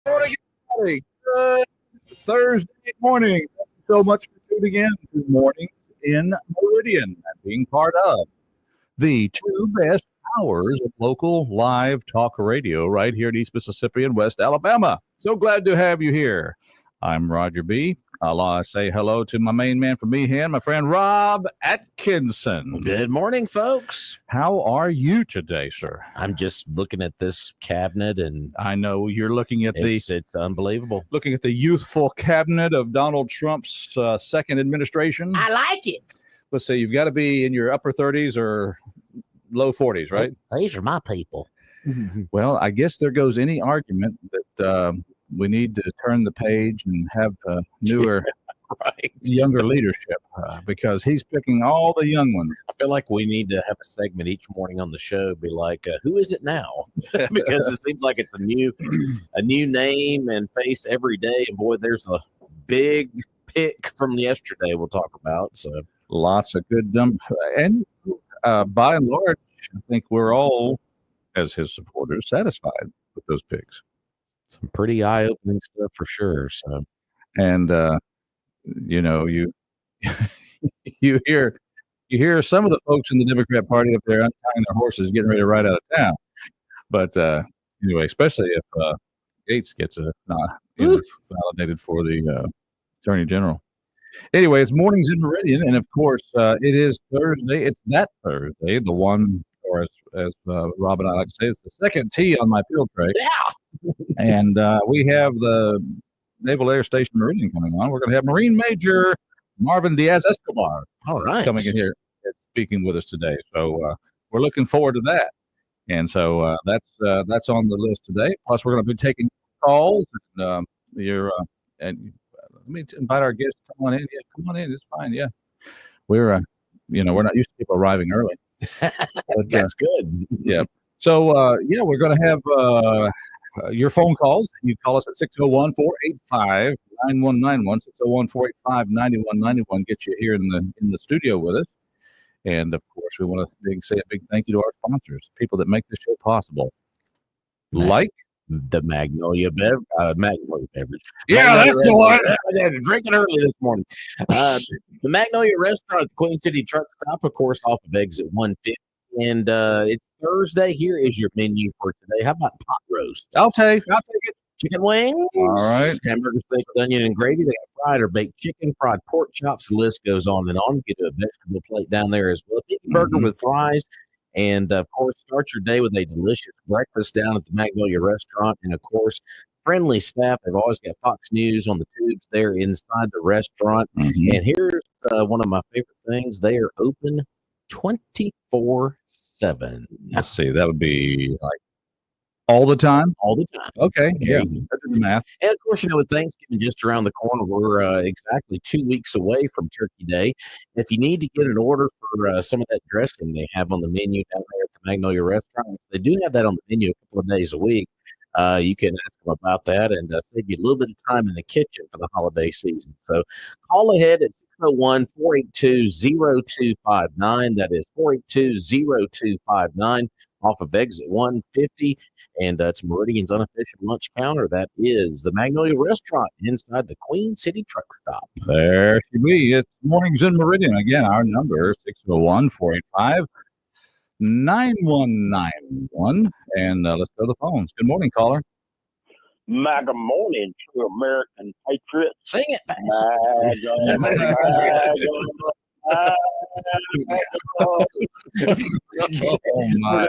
Morning, everybody. Good Thursday morning. Thank you so much for tuning in to Mornings in Meridian and being part of the two best hours of local live talk radio right here in East Mississippi and West Alabama. So glad to have you here. I'm Roger B. I'll say hello to my main man from Meehan, my friend Rob Atkinson. Good morning, folks. How are you today, sir? I'm just looking at this cabinet, and I know you're looking at it's unbelievable. Looking at the youthful cabinet of Donald Trump's second administration. I like it. Let's say you've got to be in your upper 30s or low 40s, right? These are my people. Well, I guess there goes any argument that we need to turn the page and have newer, younger leadership because he's picking all the young ones. I feel like we need to have a segment each morning on the show, be like, who is it now? Because it seems like it's a new name and face every day. And boy, there's a big pick from yesterday we'll talk about. So lots of good and by and large, I think we're all, as his supporters, satisfied with those picks. Some pretty eye-opening stuff for sure. So, and you hear some of the folks in the Democrat Party up there untying their horses, getting ready to ride out of town. But anyway, especially if Gates gets validated for the Attorney General. Anyway, it's Mornings in Meridian, and of course, it is Thursday. It's that Thursday, the one, or as Rob and I like to say, it's the second tee on my field tray. Yeah. And we have the Naval Air Station Meridian coming on. We're going to have Marine Major Marvin Diaz-Escobar coming in here and speaking with us today. So we're looking forward to that. And so that's on the list today. Plus, we're going to be taking calls. And let me invite our guests to come on in. Yeah, come on in. It's fine. Yeah, we're not used to people arriving early. But, that's good. Yeah. So we're going to have your phone calls. You call us at 601-485-9191, 601-485-9191. Get you here in the studio with us. And of course, we want to say a big thank you to our sponsors, people that make this show possible, like the Magnolia beverage. Yeah, that's the one. I had to drink it early this morning. The Magnolia Restaurant at the Queen City Truck Stop, of course, off of exit 150. And it's Thursday. Here is your menu for today. How about pot roast? I'll take it. Chicken wings. All right. Hamburger steak with onion and gravy. They got fried or baked chicken, fried pork chops. The list goes on and on. Get a vegetable plate down there as well. Chicken burger with fries. And, of course, start your day with a delicious breakfast down at the Magnolia Restaurant. And, of course, friendly staff. They've always got Fox News on the tubes there inside the restaurant. And here's one of my favorite things. They are open 24/7. Let's see. That would be like all the time? All the time. Okay. Yeah. That did the math. And of course, with Thanksgiving just around the corner, we're exactly 2 weeks away from Turkey Day. If you need to get an order for some of that dressing they have on the menu down there at the Magnolia Restaurant, they do have that on the menu a couple of days a week. You can ask them about that and save you a little bit of time in the kitchen for the holiday season. So call ahead at 601-482-0259. That is 482-0259 off of exit 150. And it's Meridian's unofficial lunch counter. That is the Magnolia Restaurant inside the Queen City Truck Stop. There she be. It's Mornings in Meridian. Again, our number is 601-485-9191. And let's go to the phones. Good morning, caller. MAGA morning, true American patriot. Sing it, Bass. Oh, We're going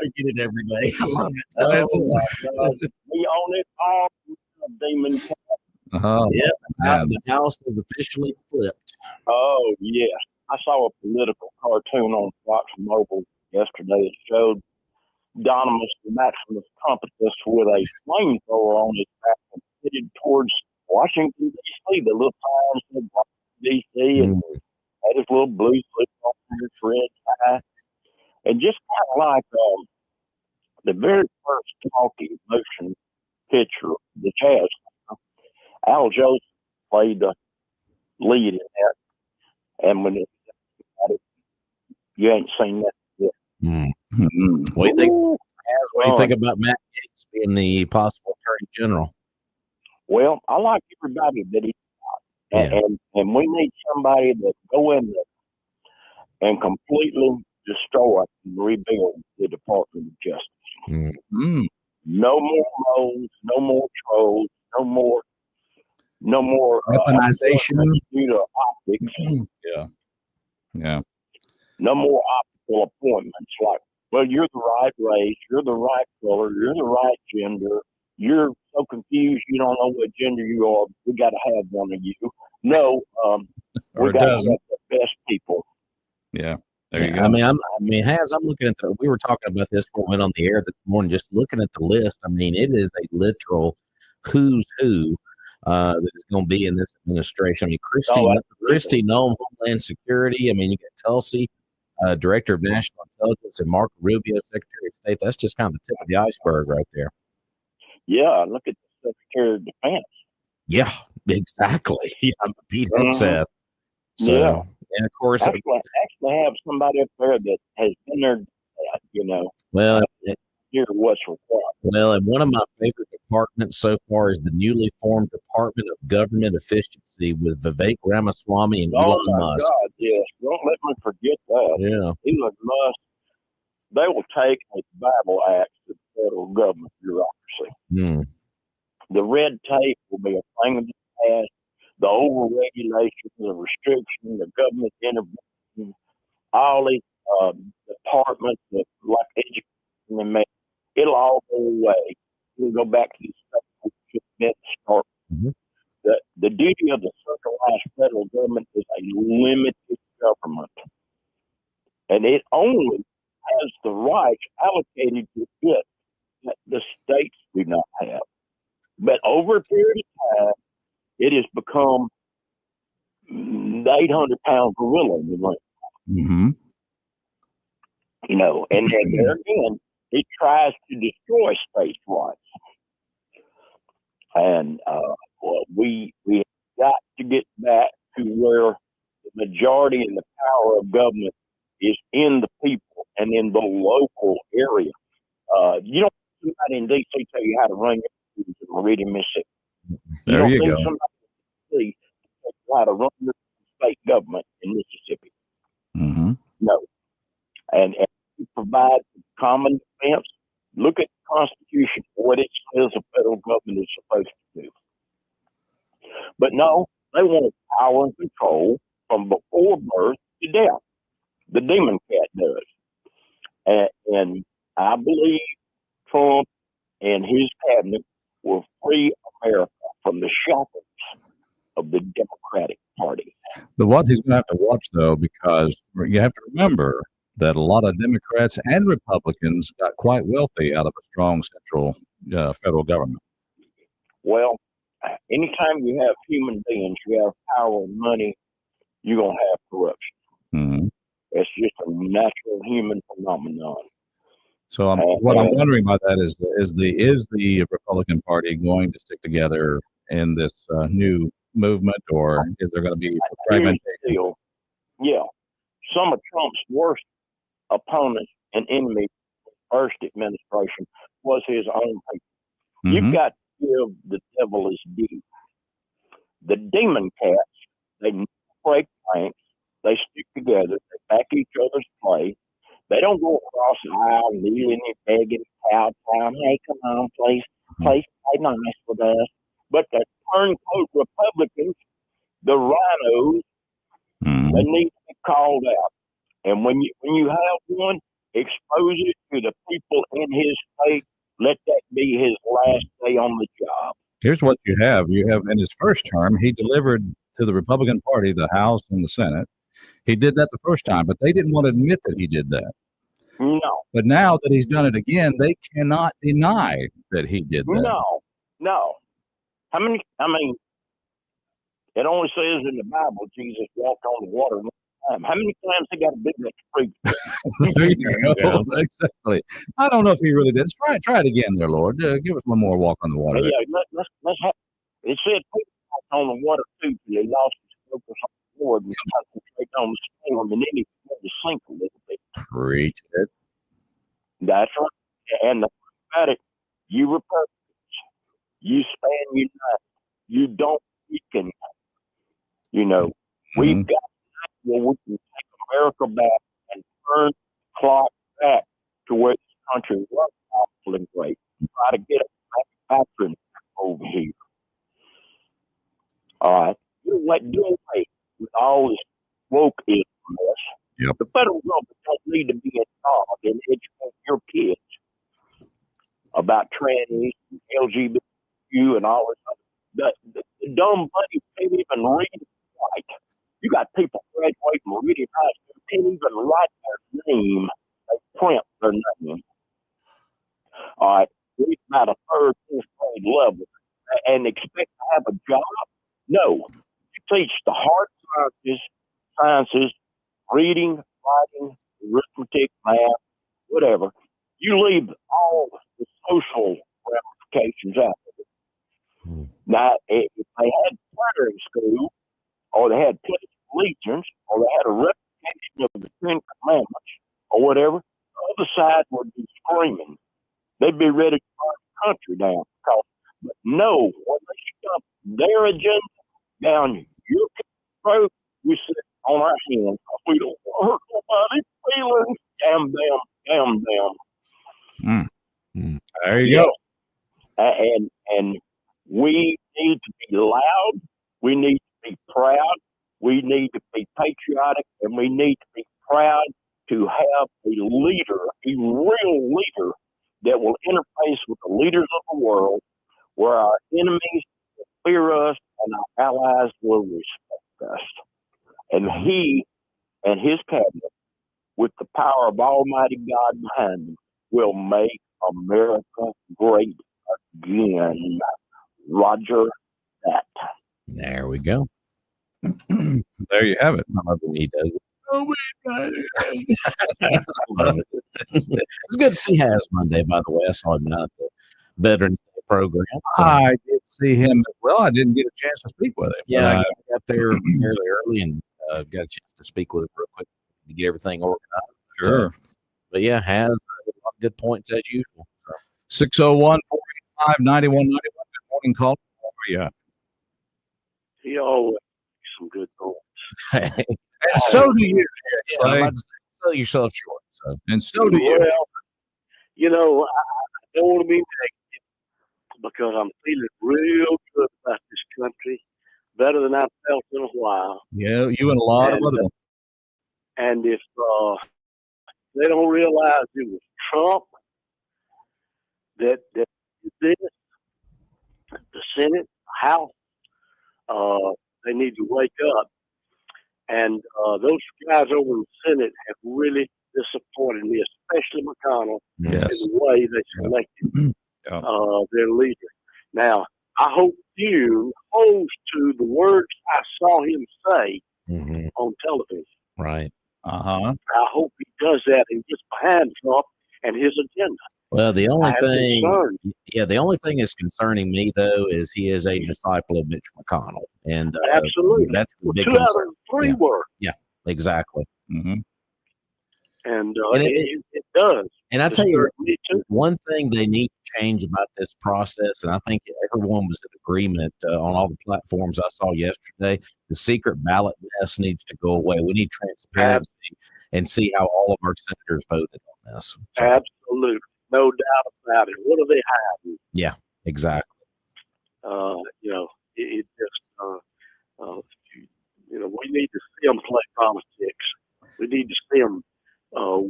to get it every day. I love it. We own it all. Demon cat. Yep. The house is officially flipped. Oh, yeah. I saw a political cartoon on Fox Mobile yesterday. It showed Donomus Maximus Trumpetus with a flamethrower on his back and headed towards Washington, D.C., the little town of Washington, D.C., and had his little blue slip on his red tie. And just kind of like the very first talking motion picture of the Jazz, Al Joseph played the lead in that. And when you ain't seen that yet. What do you think? What do you think about Matt Gaetz being the possible attorney general? Well, I like everybody that he Yeah. and we need somebody that go in there and completely destroy and rebuild the Department of Justice. Mm. No more moles, no more trolls, no more Weaponization. due to optics. Yeah. No more optical appointments like, well, you're the right race, you're the right color, you're the right gender. You're so confused you don't know what gender you are. We got to have one of you. No, we got to have the best people. Yeah. There you go. I mean, Has, I'm looking at we were talking about this when we went on the air this morning, just looking at the list. I mean, it is a literal who's who that is going to be in this administration. I mean, Christy Nome, Homeland Security. I mean, you got Tulsi, Director of National Intelligence, and Marco Rubio, Secretary of State. That's just kind of the tip of the iceberg right there. Yeah, look at the Secretary of Defense. Yeah, exactly. Yeah, Pete Hegseth. So, yeah. And of course, actually have somebody up there that has been there, well, hear what's required. Well, and one of my favorite departments so far is the newly formed Department of Government Efficiency with Vivek Ramaswamy and Elon Musk. Oh, my God, yes. Don't let me forget that. Yeah. Elon Musk, they will take a Bible axe to the federal government bureaucracy. The red tape will be a thing of the past. The overregulation, the restriction, the government intervention, all these departments that like education, it'll all go away. We'll go back to the state that start. The duty of the centralized federal government is a limited government, and it only has the rights allocated to it that the states do not have. But over a period of time, it has become the 800-pound gorilla in the room. And then there again, it tries to destroy states' rights. And we got to get back to where the majority and the power of government is in the people and in the local area. You don't think somebody in D.C. tell you how to run your schools in Meridian, Mississippi. There you think go. Somebody in D.C. tell you how to run your state government in Mississippi. No. And to provide common defense, look at the Constitution, what it says the federal government is supposed to do. But no, they want power and control from before birth to death. The demon cat does. And I believe Trump and his cabinet will free America from the shackles of the Democratic Party. The one he's going to have to watch, though, because you have to remember that a lot of Democrats and Republicans got quite wealthy out of a strong central federal government. Well, anytime you have human beings, you have power and money, you're going to have corruption. It's just a natural human phenomenon. So what I'm wondering about that is the Republican Party going to stick together in this new movement, or is there going to be fragmentation? Yeah. Some of Trump's worst opponents and enemies in the first administration was his own people. You've got to give the devil his due. The demon cats, they break ranks, they stick together, they back each other's play. They don't go across the aisle kneeling and begging, kowtowing, hey, come on, please play nice with us. But the turncoat Republicans, the rhinos, they need to be called out. And when you have one, expose it to the people in his state. Let that be his last day on the job. Here's what you have. You have in his first term, he delivered to the Republican Party the House and the Senate. He did that the first time, but they didn't want to admit that he did that. No. But now that he's done it again, they cannot deny that he did that. No. I mean, it only says in the Bible Jesus walked on the water. How many times he got a big preach? There you go. Exactly. I don't know if he really did. Try it again there, Lord. Give us one more walk on the water. Yeah, let's have, it said Peter walked on the water too, but he lost his focus on the Lord and concentrated on the storm, and then he began to sink a little bit. Preach it. That's right. And the thing about it, you Republicans, you stand united. know, we've got we can take America back and turn the clock back to where this country was powerful and great. Try to get a manufacturing over here. All right. Do away with all this wokeism mess. Yep. The federal government don't need to be involved in educating your kids about trannies and LGBTQ and all this. The dumb buddies can't even read and write. You got people graduating from Meridian High School can't even write their name. They print their name. All right. Reach about a third, fourth grade level and expect to have a job? No. You teach the hard sciences, reading, writing, arithmetic, math, whatever. You leave all the social ramifications out of it. Now, if they had prayer in school, or they had pledge of allegiance, or they had a replication of the Ten Commandments, or whatever, the other side would be screaming. They'd be ready to burn the country down. But no, when they shove their agenda down your throat, we sit on our hands. We don't hurt nobody's feelings. Damn them. There you go. And we need to be loud. We need to be proud. We need to be patriotic, and we need to be proud to have a leader, a real leader that will interface with the leaders of the world, where our enemies will fear us and our allies will respect us. And he and his cabinet, with the power of Almighty God behind them, will make America great again. Roger that. There we go. There you have it. I love when he does it. Oh, I love it. It's good to see Has Monday, by the way. I saw him out at the Veterans Day program. I did see him as well. I didn't get a chance to speak with him. Yeah, I got there fairly early and got a chance to speak with him real quick to get everything organized. Sure. But yeah, Has a lot of good points as usual. 601 485 9191. Good morning, call. How are you? He always makes some good points. And so do you. I'm about to sell yourself short. So. And so do you. Well, you know, I don't want to be negative because I'm feeling real good about this country, better than I've felt in a while. Yeah, you and a lot of other ones. And if they don't realize it was Trump that did this, the Senate, the House, they need to wake up. And those guys over in the Senate have really disappointed me, especially McConnell, in the way they selected their leader. Now, I hope Hugh holds to the words I saw him say on television. Right. I hope he does that and gets behind Trump and his agenda. Well, the only thing that's concerning me though is he is a disciple of Mitch McConnell, and absolutely, that's the big 2 concern. out of 3 were. Yeah, exactly. And it does. And I tell you, one thing they need to change about this process, and I think everyone was in agreement on all the platforms I saw yesterday, the secret ballot mess needs to go away. We need transparency and see how all of our senators voted on this. So, absolutely. No doubt about it. What are they hiding? Yeah, exactly. You know, it just, we need to see them play politics. We need to see them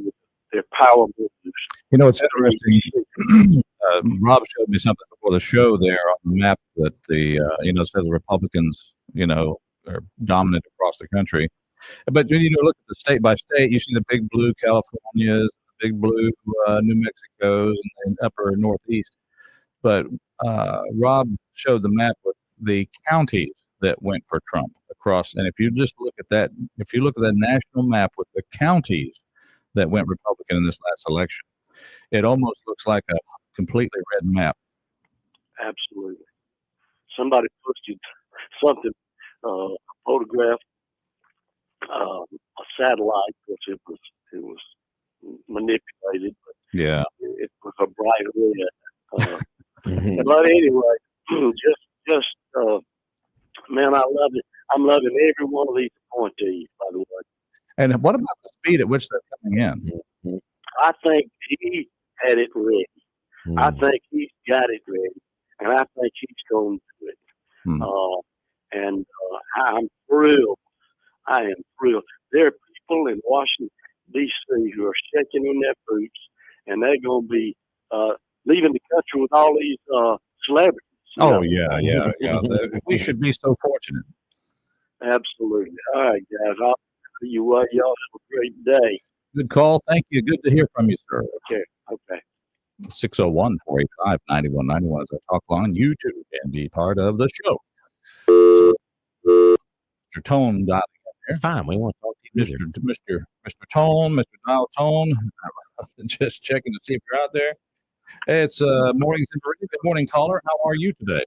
with their power moves. You know, it's interesting. Rob showed me something before the show there on the map that it says the Republicans, are dominant across the country. But when you look at the state by state, you see the big blue Californias, big blue New Mexico's, and the upper Northeast. But Rob showed the map with the counties that went for Trump across. And if you just look at that, if you look at that national map with the counties that went Republican in this last election, it almost looks like a completely red map. Absolutely. Somebody posted something, a photograph, a satellite, which it was manipulated, but it was a bright red. But anyway, just man, I love it. I'm loving every one of these appointees, by the way. And what about the speed at which they're coming in? Mm-hmm. I think he had it ready. I think he's got it ready, and I think he's going to do it. I'm thrilled. I am thrilled. There are people in Washington, D.C. who are shaking in their boots, and they're going to be leaving the country with all these celebrities. Oh, yeah. We should be so fortunate. Absolutely. All right, guys. I'll tell you what. Y'all have a great day. Good call. Thank you. Good to hear from you, sir. Okay. 601-485-9191 is our talk line. You too can be part of the show. Mr. Tone dialing in there. Fine, we want to talk to you. Mr. Tone, Mr. Dial Tone. Just checking to see if you're out there. It's mornings in Meridian. Good morning, caller. How are you today?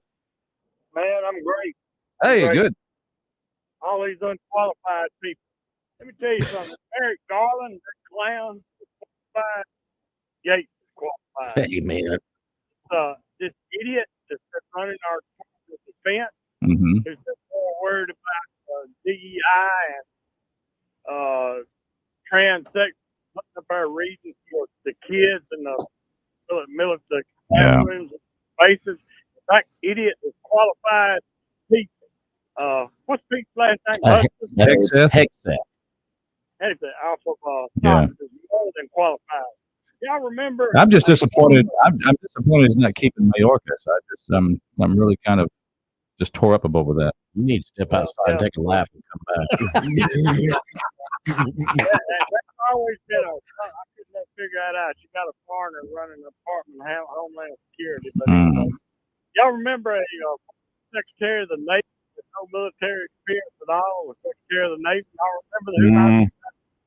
Man, I'm great. Hey, good. All these unqualified people. Let me tell you something. Eric Garland, the clown, is qualified. Yates is qualified. Hey, man. This idiot that's running our defense, who's just more worried about DEI and transsexual, putting up our reasons for the kids and the military classrooms and bases. That idiot is qualified Pete. What's Pete's last name? Hexeth. Off of Stockton is more than qualified. Y'all remember? I'm just disappointed. I'm disappointed he's not keeping Mayorkas. I'm really kind of just tore up over that. You need to step outside and take a lap and come back. That's always been I could not figure that out. You got a foreigner running an apartment, Homeland Security. But y'all remember a Secretary of the Navy with no military experience at all, was Secretary of the Navy? Y'all remember who might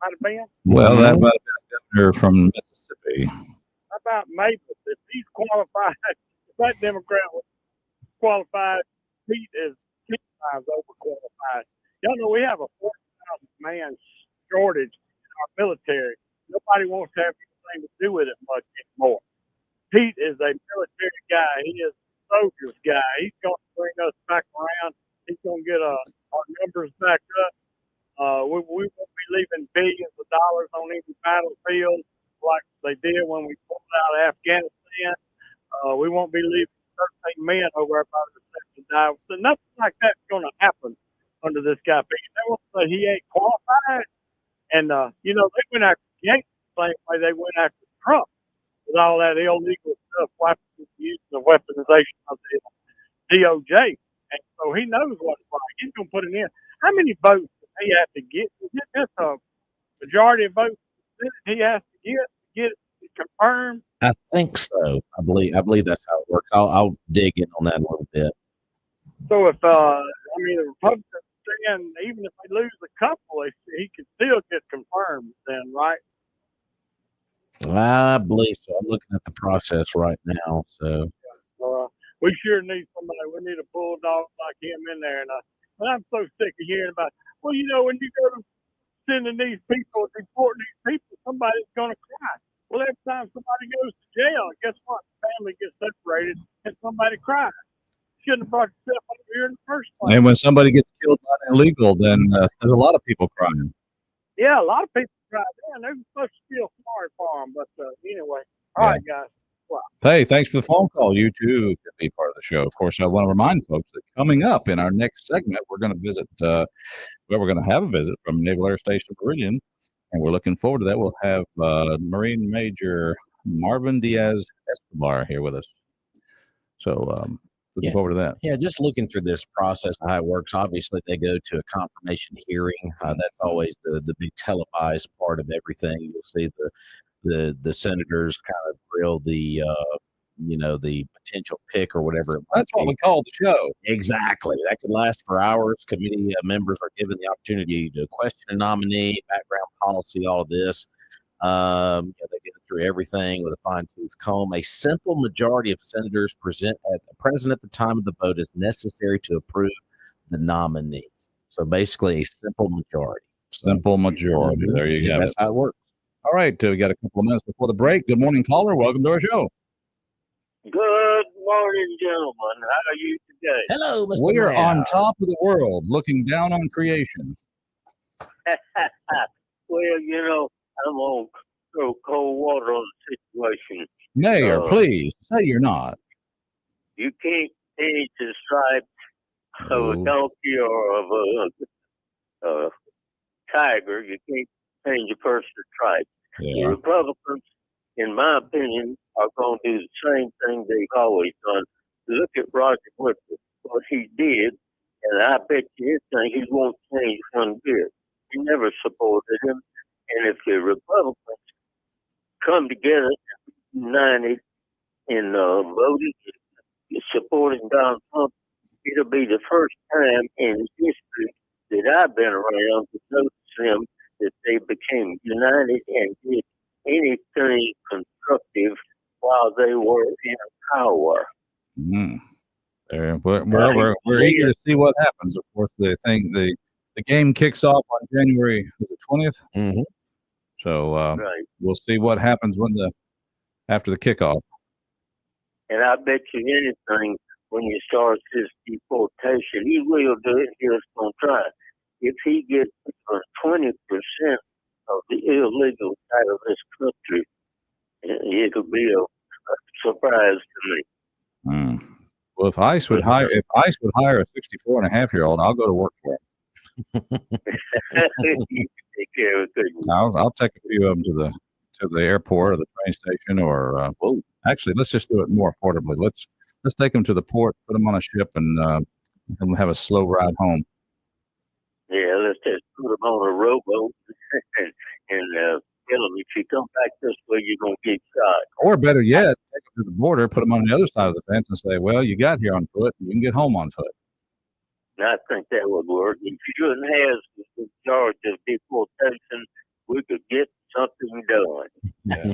have been? Well, that might have been a governor from Mississippi. How about Maple? If he's qualified, if that Democrat was qualified, Pete is 10 times overqualified. Y'all know we have a 40,000 man shortage in our military. Nobody wants to have anything to do with it much anymore. Pete is a military guy. He is a soldier's guy. He's going to bring us back around. He's going to get our numbers back up. We won't be leaving billions of dollars on any battlefield like they did when we pulled out of Afghanistan. We won't be leaving 13 men over about the second die. So nothing like that's going to happen under this guy. They won't say he ain't qualified. And, they went after Yates the same way they went after Trump with all that illegal stuff, using the weaponization of the DOJ. And so he knows what it's like. He's going to put it in. How many votes does he have to get? Is it just a majority of votes he has to get it confirmed? I think so. I believe that's how it works. I'll dig in on that a little bit. So if the Republicans stand, even if they lose a couple, he could still get confirmed then, right? I believe so. I'm looking at the process right now. So we sure need somebody. We need a bulldog like him in there. And I'm so sick of hearing about, when you go to sending these people, deporting these people, somebody's going to cry. Well, every time somebody goes to jail, guess what? The family gets separated and somebody cries. Shouldn't have brought yourself over here in the first place. And when somebody gets killed by illegal, then there's a lot of people crying. Yeah, a lot of people cry. Man, they're supposed to feel sorry for them. But anyway, all right, guys. Wow. Hey, thanks for the phone call. You too can be part of the show. Of course, I want to remind folks that coming up in our next segment, we're going to visit, we're going to have a visit from Naval Air Station Meridian, and we're looking forward to that. We'll have Marine Major Marvin Diaz Escobar here with us. So looking forward to that. Yeah, just looking through this process and how it works. Obviously, they go to a confirmation hearing. That's always the big televised part of everything. You'll see the senators kind of grill the potential pick or whatever it might That's what we call the show. Exactly. That could last for hours. Committee members are given the opportunity to question a nominee, background policy, all of this. They get through everything with a fine-tooth comb. A simple majority of senators present at the time of the vote is necessary to approve the nominee. So basically, a simple majority. Simple majority. There you go. That's how it works. All right, we got a couple of minutes before the break. Good morning, caller. Welcome to our show. Good morning, gentlemen. How are you today? Hello, Mr. We're Mayor. on top of the world, looking down on creation. Well, I'm on throw cold water on the situation. Mayor, Uh, please say you're not. You can't change the stripes of a Oh, donkey or of a tiger. You can't change a person's stripes. The yeah. Republicans, in my opinion, are going to do the same thing they've always done. Look at Roger Woodruff, what he did, and I bet you anything he won't change one bit. He never supported him. And if the Republicans come together, united in voting, supporting Donald Trump, it'll be the first time in history that I've been around to notice them that they became united and did anything constructive while they were in power. Mm. We're eager to see what happens. Of course, the game kicks off on January 20th. Mhm. So Right. we'll see what happens after the kickoff. And I bet you anything when he starts this deportation, he will do it. He's going to try. If he gets 20% of the illegal side of this country, it'll be a surprise to me. Mm. Well, if ICE would hire a 64-and-a-half-year-old, I'll go to work for him. You can take care of it. I'll take a few of them to the airport or the train station, or actually, let's just do it more affordably. Let's take them to the port, put them on a ship, and have a slow ride home. Yeah, let's just put them on a rowboat and tell them if you come back this way, you're going to get shot. Or better yet, take them to the border, put them on the other side of the fence, and say, "Well, you got here on foot. You can get home on foot." And I think that would work. If you shouldn't have the charge of deportation, we could get something done. Yeah.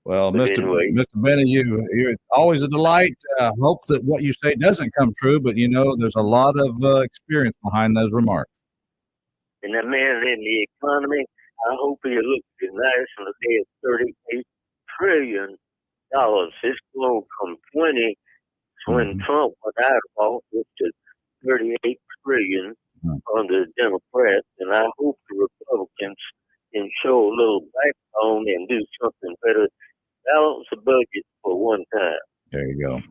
Well, But Mr. anyway. Mr. Benny, you're always a delight. Hope that what you say doesn't come true, but there's a lot of experience behind those remarks. And that man in the economy, I hope he looks at the national debt $38 trillion. It's grown from 20 when Trump went out of office to 38 trillion under the Democrats. And I hope the Republicans can show a little backbone and do something better. Balance the budget for one time. There you go.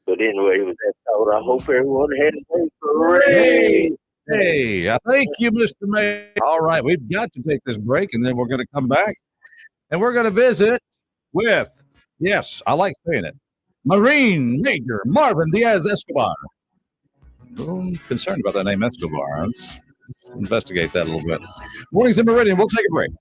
But anyway, with that thought, I hope everyone had a great Hey, thank you, Mr. Mayor. All right, we've got to take this break, and then we're going to come back, and we're going to visit with, yes, I like saying it, Marine Major Marvin Diaz Escobar. I'm concerned about that name, Escobar. Let's investigate that a little bit. Mornings in Meridian. We'll take a break.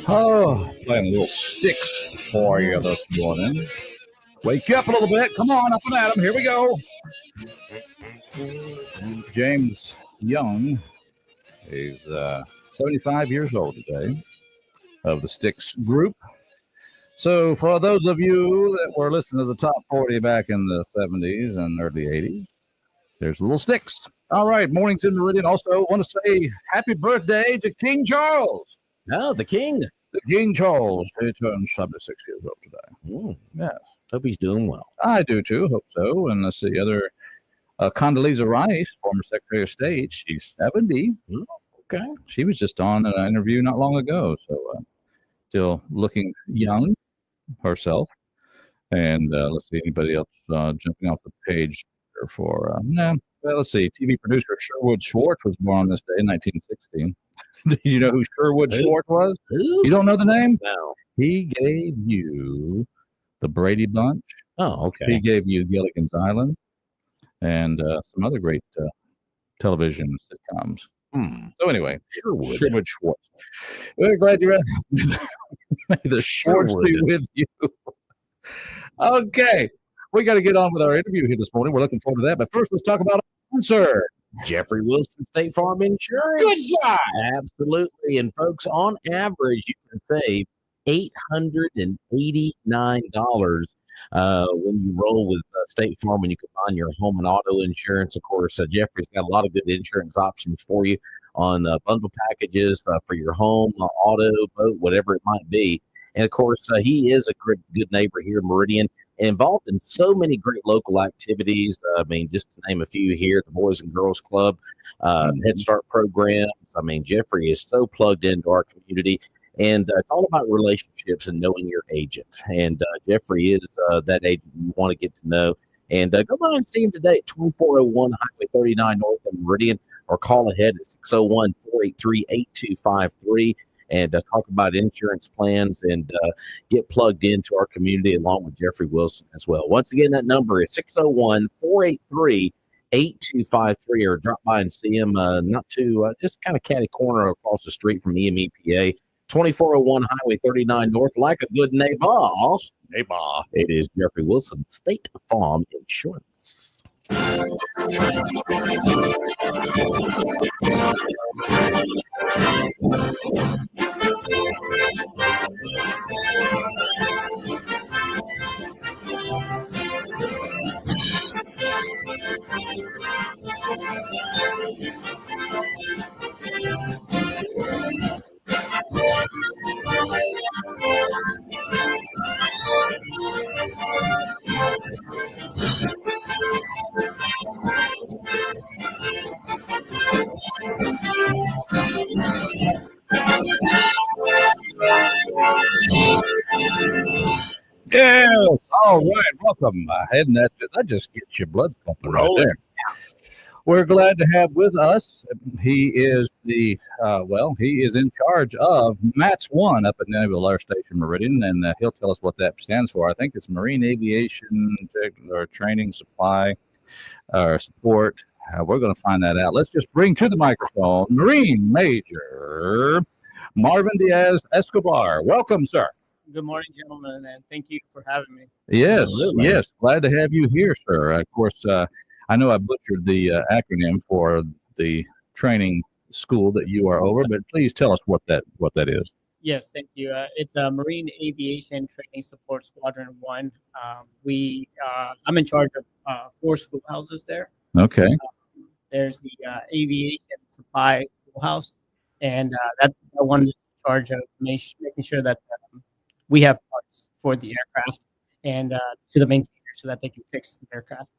Oh, playing a little sticks for you this morning. Wake you up a little bit. Come on, up and at 'em. Here we go. James Young, he's 75 years old today, of the Sticks group. So for those of you that were listening to the top 40 back in the 70s and early 80s, there's little sticks. All right, mornings in Meridian. Also want to say happy birthday to King Charles. Oh, the king. The King Charles. He turns 76 years old today. Yes. Hope he's doing well. I do too. Hope so. And let's see, other Condoleezza Rice, former Secretary of State. She's 70. Okay. She was just on an interview not long ago. So still looking young herself. And let's see, anybody else jumping off the page for, well, let's see, TV producer Sherwood Schwartz was born on this day in 1916. Do you know who Sherwood Schwartz was? You don't know the name? No. He gave you the Brady Bunch. Oh, okay. He gave you Gilligan's Island and some other great television sitcoms. So anyway, Sherwood Schwartz. We're glad you're at. May the Schwartz be with you. Okay, we got to get on with our interview here this morning. We're looking forward to that. But first, let's talk about our sponsor, Jeffrey Wilson State Farm Insurance. Good job. Absolutely. And folks, on average, you can save $889 when you roll with State Farm, when you combine your home and auto insurance. Of course, Jeffrey's got a lot of good insurance options for you on bundle packages for your home, auto, boat, whatever it might be. And of course, he is a good neighbor here in Meridian, involved in so many great local activities. I mean, just to name a few here, the Boys and Girls Club, Head Start programs. I mean, Jeffrey is so plugged into our community. And it's all about relationships and knowing your agent. And Jeffrey is that agent you want to get to know. And go by and see him today at 2401 Highway 39 North of Meridian, or call ahead at 601-483-8253 and talk about insurance plans and get plugged into our community along with Jeffrey Wilson as well. Once again, that number is 601-483-8253, or drop by and see him not too, just kind of catty corner across the street from EMEPA. 2401 Highway 39 North, like a good neighbor. It is Jeffrey Wilson, State Farm Insurance. Yes. All right. Welcome. And that just gets your blood pumping right there. We're glad to have with us. He is he is in charge of MATS 1 up at Naval Air Station Meridian, and he'll tell us what that stands for. I think it's Marine Aviation or Training Supply or Support. We're going to find that out. Let's just bring to the microphone Marine Major Marvin Diaz Escobar. Welcome, sir. Good morning, gentlemen, and thank you for having me. Yes, yes. Glad to have you here, sir. Of course, I know I butchered the acronym for the training school that you are over, but please tell us what that is. Yes, thank you. It's a Marine Aviation Training Support Squadron 1. I'm in charge of 4 schoolhouses there. Okay. There's the Aviation Supply Schoolhouse, and that one is in charge of making sure that we have parts for the aircraft and to the maintainers so that they can fix the aircraft.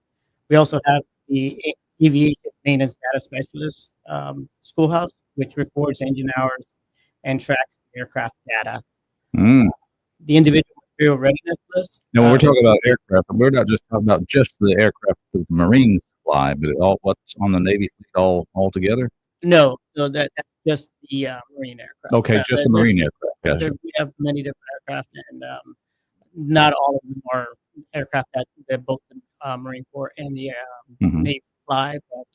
We also have the Aviation Maintenance Data Specialist Schoolhouse, which records engine hours and tracks aircraft data. The individual material readiness list. Now, when we're talking about aircraft, we're not just talking about just the aircraft that the Marines fly, but all what's on the Navy fleet all together? No, so that's just the Marine aircraft. Okay, just the Marine aircraft. Gotcha. We have many different aircraft, and not all of them are aircraft that both the Marine Corps and the Navy fly, but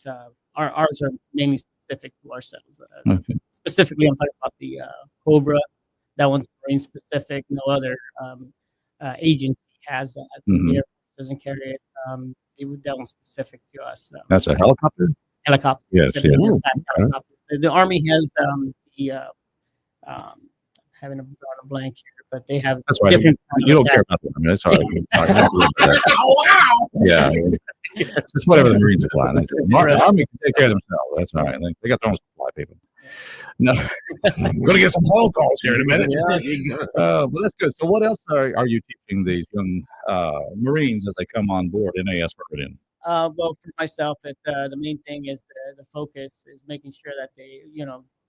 ours are mainly specific to ourselves. Okay. Specifically, I'm talking about the Cobra, that one's Marine specific. No other agency has that. Mhm. The Air Force doesn't carry it. That one's specific to us. That's a helicopter? Helicopter. Yes, specific yes. attack Okay. helicopter. The Army has having a drawing a blank here, but they have That's right. different. You don't care about them. I mean, that's all right. Wow. Yeah. It's just whatever the Marines are flying. The Army can take care of themselves. That's all right. They got their own supply people. No, we're going to get some phone calls here in a minute. But that's good. So what else are you teaching these young Marines as they come on board in AS Meridian? Well, for myself, the main thing is the focus is making sure that they,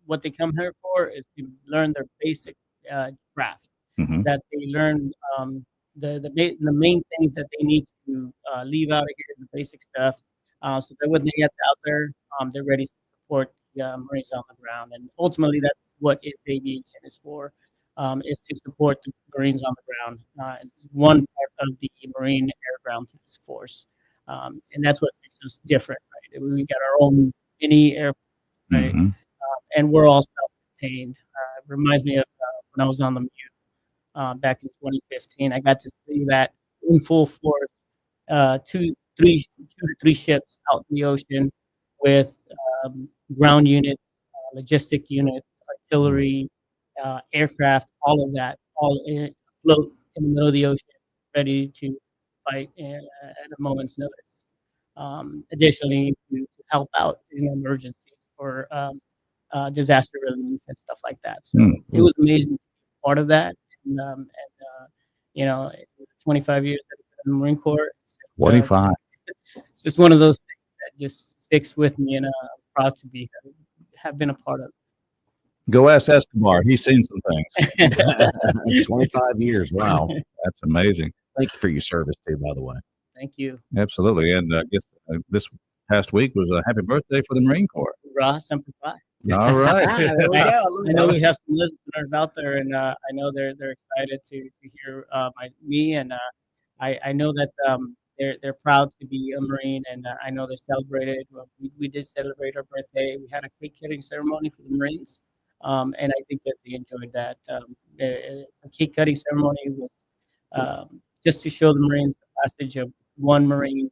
what they come here for is to learn their basic craft, Mhm. that they learn the main things that they need to leave out of here, the basic stuff, so that when they get out there, they're ready to support the Marines on the ground. And ultimately, that's what aviation is for, is to support the Marines on the ground. It's one part of the Marine Air Ground Task Force. And that's what makes us different, right? We got our own mini air, right? Mhm. And we're all self-contained. It reminds me of when I was on the Mute back in 2015. I got to see that in full force, two to three ships out in the ocean with ground units, logistic units, artillery, aircraft, all of that, all float in the middle of the ocean, ready to fight at a moment's notice. Additionally, to help out in emergencies or disaster relief and stuff like that. So it was amazing to be part of that. And 25 years in the Marine Corps. It's just, 25. It's just one of those things that just sticks with me, and I'm proud to have been a part of. Go ask Escobar. He's seen some things. 25 years. Wow. That's amazing. Thank you for your service too, by the way. Thank you. Absolutely. And I guess this past week was a happy birthday for the Marine Corps. Ross, Semper Fi. All right. There we go. I know we have some listeners out there, and I know they're excited to hear me, and I know that they're proud to be a Marine, and I know they celebrated. Well, we did celebrate our birthday. We had a cake cutting ceremony for the Marines, and I think that they enjoyed that. A cake cutting ceremony was just to show the Marines the passage of one Marine,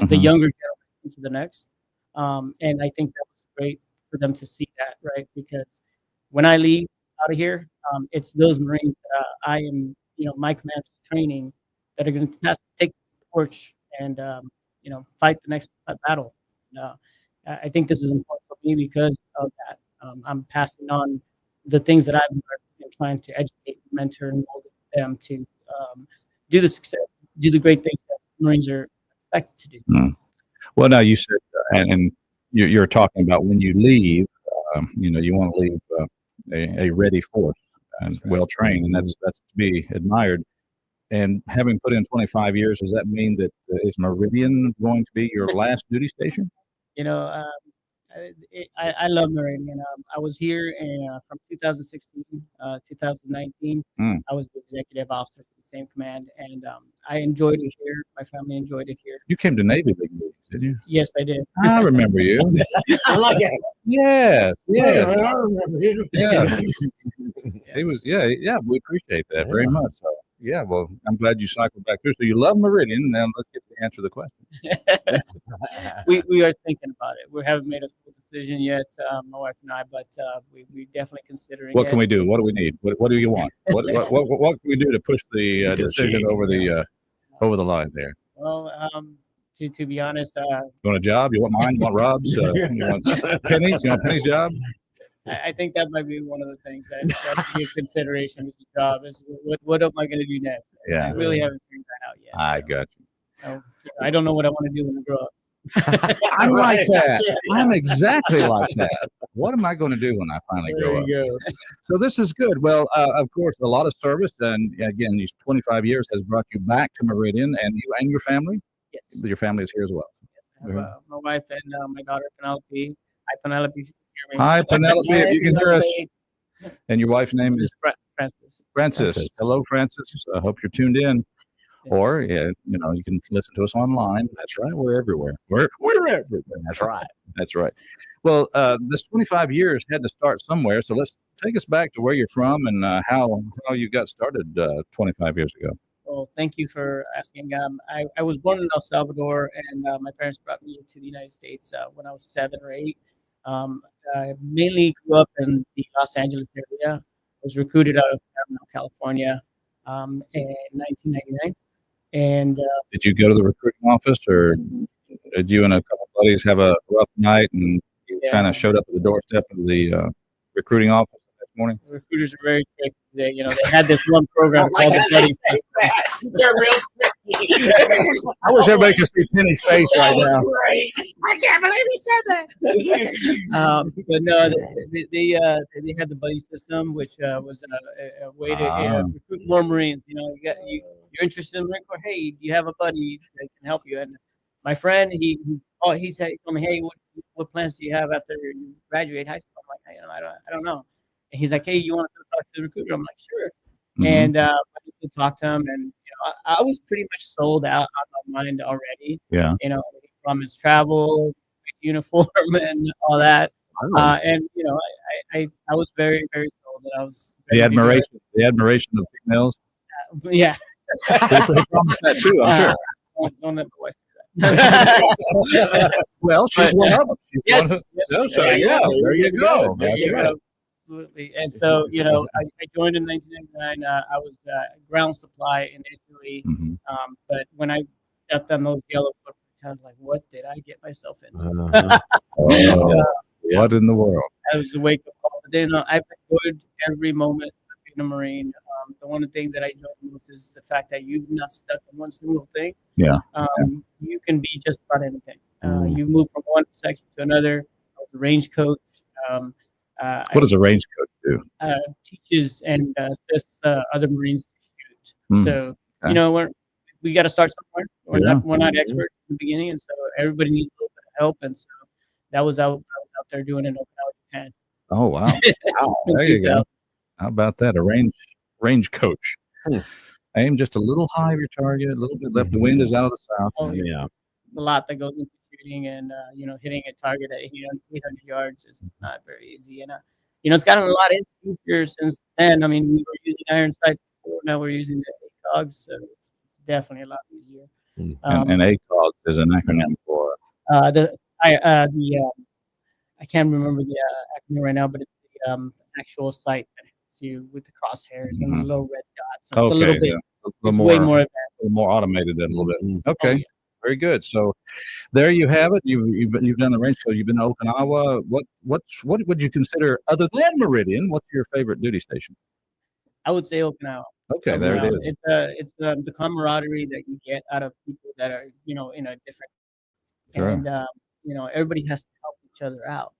the younger generation, to the next, and I think that was great for them to see that, right? Because when I leave out of here, it's those Marines that I am, my command is training, that are going to take the torch and, fight the next battle. I think this is important for me because of that. I'm passing on the things that I've learned and trying to educate, mentor, and mold them to do the great things that Marines are expected to do. Well, now you said, and you're talking about when you leave, you want to leave a ready force and well trained, and that's to be admired. And having put in 25 years, does that mean that is Meridian going to be your last duty station? I love Meridian. I was here from 2016 2019. I was the executive officer for the same command, and I enjoyed it here. My family enjoyed it here. You came to Navy League meetings, did you? Yes, I did. I remember you. I like it. Yes. I remember you. Yeah. It was. Yeah. We appreciate that very much. So, yeah. Well, I'm glad you cycled back through. So you love Meridian. Now let's get to answer the question. We are thinking about it. We haven't made a full decision yet, my wife and I, but we definitely considering. What can we do? What do we need? What do you want? What can we do to push the decision over the line there? Well, to be honest, you want a job? You want mine? You want Rob's? You want Penny's? You want Penny's job? I think that might be one of the things that should be a consideration is the job. Is what am I going to do next? Yeah. I really haven't figured that out yet. I got you. So, I don't know what I want to do when I grow up. I'm like that. I'm exactly like that. What am I going to do when I finally grow up? So this is good. Well, of course, a lot of service, and again, these 25 years has brought you back to Meridian, and you and your family. Yes. Your family is here as well. Yes, I have, my wife and my daughter Penelope. Hi, Penelope. If you can hear me. Hi, Penelope. If you can hear us. And your wife's name is Francis. Francis. Hello, Francis. I hope you're tuned in. Or, you can listen to us online. That's right. We're everywhere. We're everywhere. That's right. That's right. Well, this 25 years had to start somewhere. So let's take us back to where you're from and how you got started 25 years ago. Well, thank you for asking. I was born in El Salvador, and my parents brought me to the United States when I was 7 or 8. I mainly grew up in the Los Angeles area. I was recruited out of Paramount, California, in 1999. And Did you go to the recruiting office, or did you and a couple buddies have a rough night and you kind of showed up at the doorstep of the recruiting office the next morning? recruiters are very quick. They had this one program called the Buddy System. They're real I wish everybody could see Penny's face right now. Great. I can't believe he said that. But no, they had the buddy system, which was a way to recruit more Marines. You're interested in the Marine Corps. Hey, do you have a buddy that can help you? And my friend, he told me, hey, what plans do you have after you graduate high school? I'm like, I don't know. And he's like, hey, you want to talk to the recruiter? I'm like, sure. Mm-hmm. And I could talk to him, and I was pretty much sold out on my mind already. Yeah. From his travel, uniform, and all that. And I was very, very sold. That I was the admiration of females. Yeah. They promised that too, I'm sure. Don't let my wife do that. Well, she's one of them. Yes. Yeah, there you go. That's right. Absolutely. And so, I joined in 1999. I was ground supply initially. Mm-hmm. But when I stepped on those yellow footprints, I was like, what did I get myself into? What in the world? I was a wake-up call. But then I've enjoyed every moment of being a Marine. The one thing that I enjoy most is the fact that you're not stuck in one single thing. Yeah. You can be just about anything. You move from one section to another. I was a range coach. What does a range coach do? Teaches and assists other Marines to shoot. So we got to start somewhere. We're not experts in the beginning, and so everybody needs a little bit of help. And so that was I was out there doing it in Okinawa, Japan. Oh wow! There you go. How about that? A range coach. Aim just a little high of your target, a little bit left. The wind is out of the south. Oh, yeah. A lot that goes into shooting, and hitting a target at 800 yards is not very easy. And it's gotten a lot easier since then. I mean, we were using iron sights before. Now we're using the ACOGs, so it's definitely a lot easier. And ACOG is an acronym for I can't remember the acronym right now, but it's the actual sight that helps you with the crosshairs and the little red dots. So it's a little bit, way more advanced. A little more automated than a little bit. Okay. Oh, yeah. Very good. So there you have it. You've done the range. So you've been to Okinawa. What would you consider, other than Meridian, what's your favorite duty station? I would say Okinawa. Okay, there it is. It's the camaraderie that you get out of people that are in a different. Sure. And everybody has to help each other out.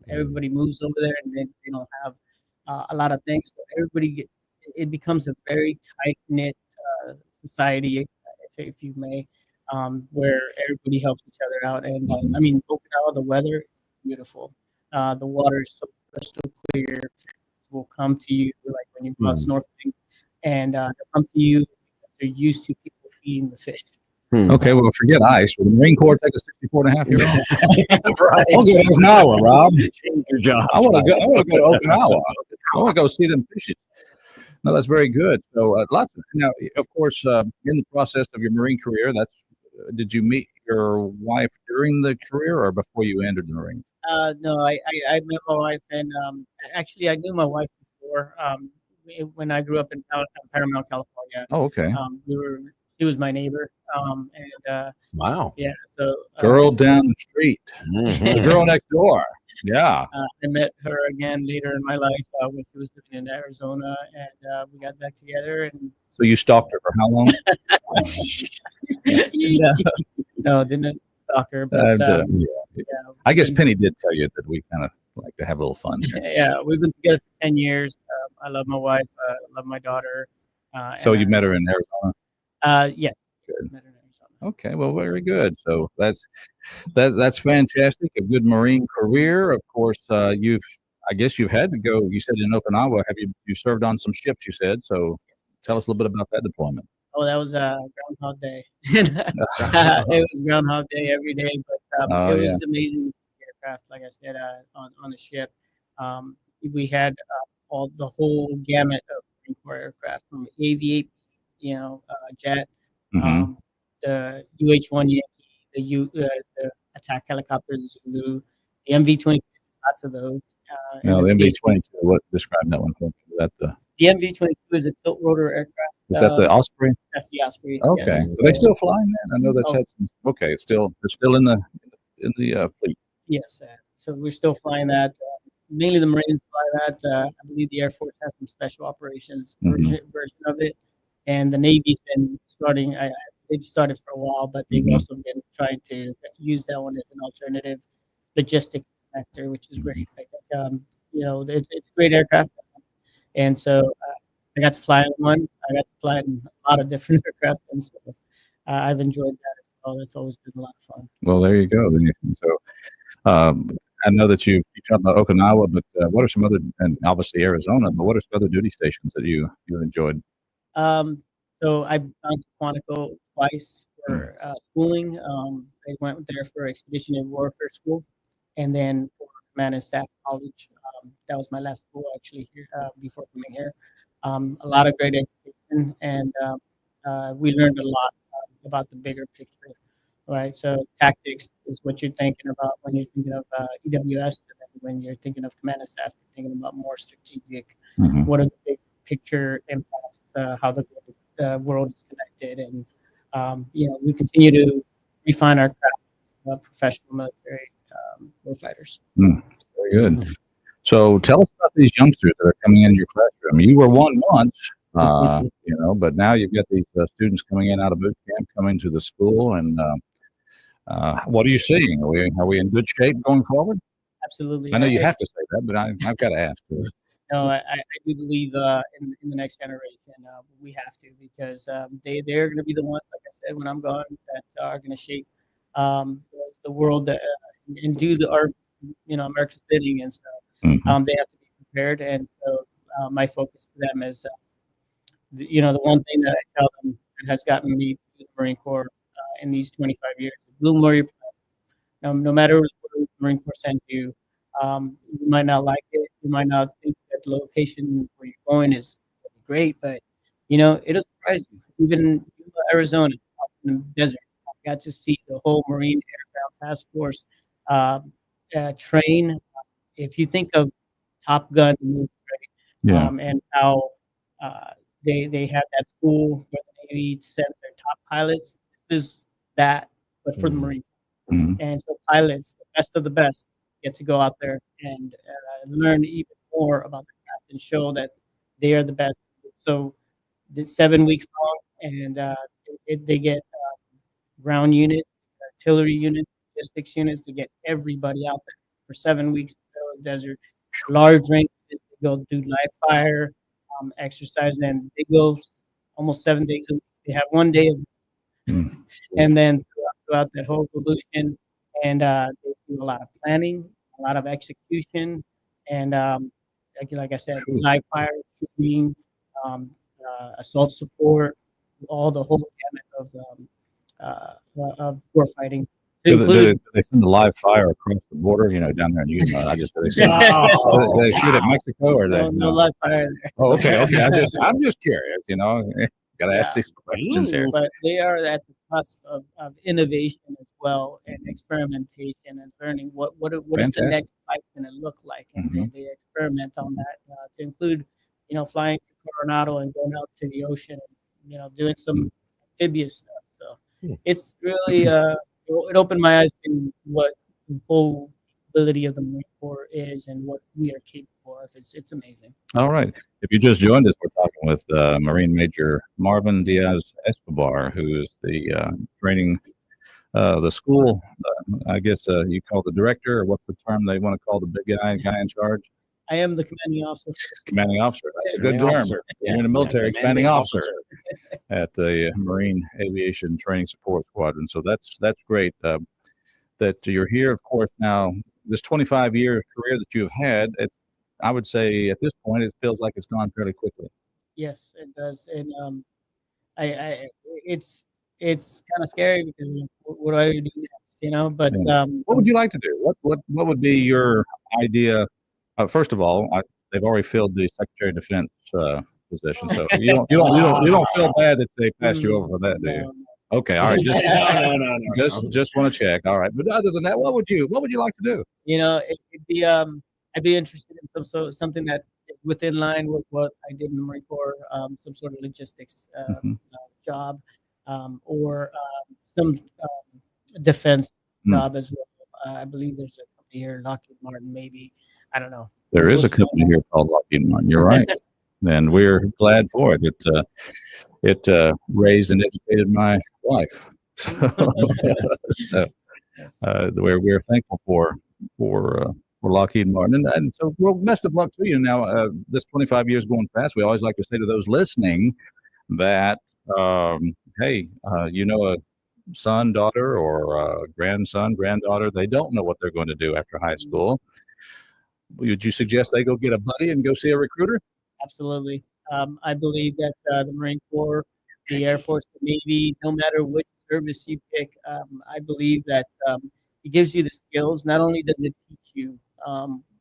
Everybody moves over there, and they don't have a lot of things. So it becomes a very tight knit society, if you may. Where everybody helps each other out. And I mean, Okinawa, the weather is beautiful. The water is so crystal clear. Will come to you like when you go out snorkeling, and they'll come to you because they're used to people feeding the fish. Okay, well, forget ice. Will the Marine Corps take a 64.5-year-old? Right. I'll go to Okinawa, Rob. Change your job. I want to go to Okinawa. I want to go see them fishing. No, that's very good. So, now, of course, in the process of your Marine career, did you meet your wife during the career or before you entered the Marines? No, I met my wife, and actually, I knew my wife before. When I grew up in Paramount, California. Oh, okay. She was my neighbor. And wow. Yeah. So girl down the street, the girl next door. Yeah. I met her again later in my life when she was living in Arizona, and we got back together. And so you stalked her for how long? No, didn't stalk her. But I guess Penny did tell you that we kind of like to have a little fun. Yeah, we've been together for 10 years. I love my wife. I love my daughter. So you met her in Arizona? Yes. Good. Met her in Arizona. Okay, well, very good. So that's fantastic. A good Marine career. Of course, I guess you've had to go. You said in Okinawa. Have you served on some ships? You said. So tell us a little bit about that deployment. Oh, that was Groundhog Day. It was Groundhog Day every day, but it was amazing aircraft. Like I said, on the ship, we had all the whole gamut of Marine Corps aircraft from AV-8, jet, Mm-hmm. the UH-1 Yankee, the attack helicopter, the Zulu, the MV-22, lots of those. Now, and the the MV-22, what describe that one for me? Is that The MV-22 is a tilt rotor aircraft. is that the Osprey? That's the Osprey. Okay. Yes. Are they still flying that? I know that's Oh. had some. Okay, it's still they're still in the fleet. Yes. So we're still flying that. Mainly the Marines fly that. I believe the Air Force has some special operations version of it, and the Navy's been starting. They've started for a while, but they've also been trying to use that one as an alternative logistics factor, which is great. I think it's a great aircraft, and so I got to fly in one. I got to fly in a lot of different aircraft, and so I've enjoyed that as well. That's always been a lot of fun. Well, there you go. So, I know that you talked about Okinawa, but what are some other, and obviously Arizona, but what are some other duty stations that you enjoyed? So I've gone to Quantico twice for schooling. I went there for Expeditionary Warfare School, and then for Command and Staff College. That was my last school actually here before coming here. A lot of great education, and we learned a lot about the bigger picture. Right, so tactics is what you're thinking about when you're thinking of EWS, and then when you're thinking of Command and Staff, you're thinking about more strategic. What are the big picture impacts? How the world is connected, and we continue to refine our craft as professional military warfighters. Very good. So tell us about these youngsters that are coming into your classroom. You were one once, but now you've got these students coming in out of boot camp, coming to the school, and what are you seeing? Are we in good shape going forward? Absolutely. I know you have to say that, but I've got to ask. No, I do believe in the next generation. We have to, because they're going to be the ones, like I said, when I'm gone, that are going to shape the world and do America's bidding, and so they have to be prepared. And so my focus to them is, the one thing that I tell them that has gotten me to the Marine Corps in these 25 years: bloom where you're planted. No matter what the Marine Corps sends you. You might not like it. You might not think that the location where you're going is great, but it'll surprise you. Even in Arizona, out in the desert, I got to see the whole Marine Aircraft Task Force train. If you think of Top Gun, right, and how they have that school where the Navy sends their top pilots, this is that, but for the Marine. And so pilots, the best of the best, get to go out there and learn even more about the craft and show that they are the best. So it's 7 weeks long, and they get ground units, artillery units, logistics units to get everybody out there for 7 weeks in the desert. Large range, they go do live fire exercise, and they go almost 7 days a week. They have 1 day of and then throughout that whole evolution, and they do a lot of planning, a lot of execution, and like I said, live fire, shooting, assault support, all the whole gamut of war fighting. Do they send the live fire across the border? Down there in Utah. I just they shoot at Mexico, or no live fire there. Oh, okay. I'm just curious. Got to ask these questions here. But they are at the cusp of innovation as well, and experimentation, and learning what is the next fight going to look like, and they experiment on that to include, flying to Coronado and going out to the ocean, and doing some amphibious stuff. So it's really it opened my eyes to what the whole ability of the Marine Corps is and what we are capable of. It's amazing. All right. If you just joined us, we're talking with Marine Major Marvin Diaz Escobar, who is the training, the school, I guess you call the director, or what's the term they want to call the big guy in charge? I am the commanding officer. Commanding officer. That's a good term. You're in the military, commanding officer at the Marine Aviation Training Support Squadron. So that's great that you're here. Of course, now this 25-year career that you have had, I would say at this point, it feels like it's gone fairly quickly. Yes, it does, and it's kind of scary because what do I do next? But what would you like to do? What would be your idea? First of all, they've already filled the Secretary of Defense position, so you don't feel bad that they passed you over for that, do you? Okay, all right. Just want to check. All right, but other than that, what would you like to do? It'd be I'd be interested in something that is within line with what I did in the Marine Corps, some sort of logistics Mhm. job, or some defense job as well. I believe there's a company here, Lockheed Martin, maybe. I don't know. There is a company here called Lockheed Martin. You're right, and we're glad for it. It raised and educated my wife, so we're thankful for Lockheed Martin, and so well, best of luck to you. Now, this 25 years going fast. We always like to say to those listening that hey, a son, daughter, or grandson, granddaughter, they don't know what they're going to do after high school. Would you suggest they go get a buddy and go see a recruiter? Absolutely. I believe that the Marine Corps, the Air Force, the Navy, no matter which service you pick, I believe that it gives you the skills. Not only does it teach you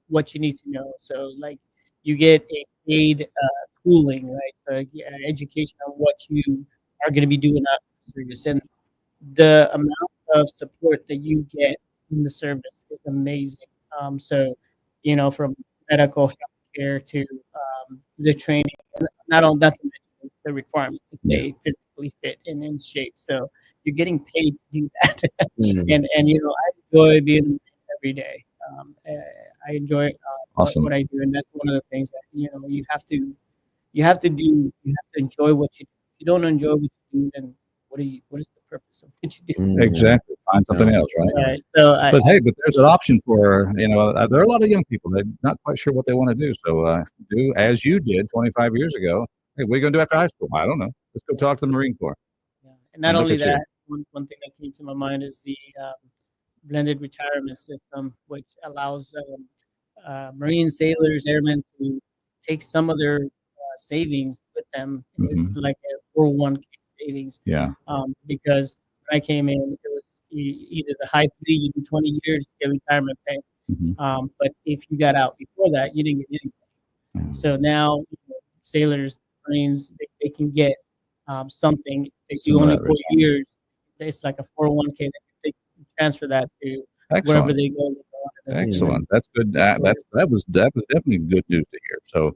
what you need to know, so like you get a paid schooling, right? So education on what you are going to be doing after the service, and the amount of support that you get in the service is amazing. So, from medical healthcare to the training, and not only that, to mention the requirements to stay physically fit and in shape. So you're getting paid to do that, and I enjoy being a man every day. I enjoy Awesome. what I do, and that's one of the things that you have to enjoy what you do. If you don't enjoy what you do, then what is the purpose of what you do? Exactly. Find something else, right? Right. So But there's an option for there are a lot of young people. They're not quite sure what they want to do. So do as you did 25 years ago. Hey, what are you going to do after high school? I don't know. Let's go talk to the Marine Corps. yeah. And not And look only at you. that, one thing that came to my mind is the blended retirement system, which allows Marine sailors, airmen to take some of their savings with them. It's like a 401k savings. Yeah. Because when I came in, it was either the high three, you do 20 years, you get retirement pay. But if you got out before that, you didn't get anything. So now sailors, Marines, they can get something. If they do only 4 years, it's like a 401k. They can transfer that to wherever Excellent. they go. Excellent. That's good. That was definitely good news to hear. So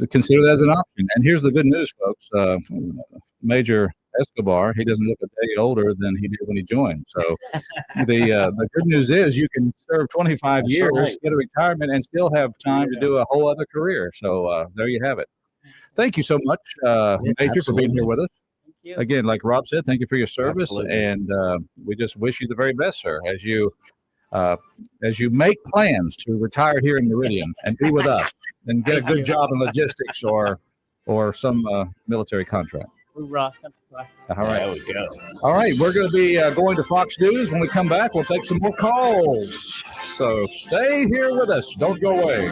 consider that as an option. And here's the good news, folks. Major Escobar, he doesn't look a day older than he did when he joined. So the good news is you can serve 25 years, right. get a retirement, and still have time to do a whole other career. So there you have it. Thank you so much, Major, for being here with us. Thank you. Again, like Rob said, thank you for your service, Absolutely. and we just wish you the very best, sir, as you make plans to retire here in Meridian and be with us and get a good job in logistics or some military contract. Hoorah. All right. There we go. All right. We're going to be going to Fox News. When we come back, we'll take some more calls. So stay here with us. Don't go away.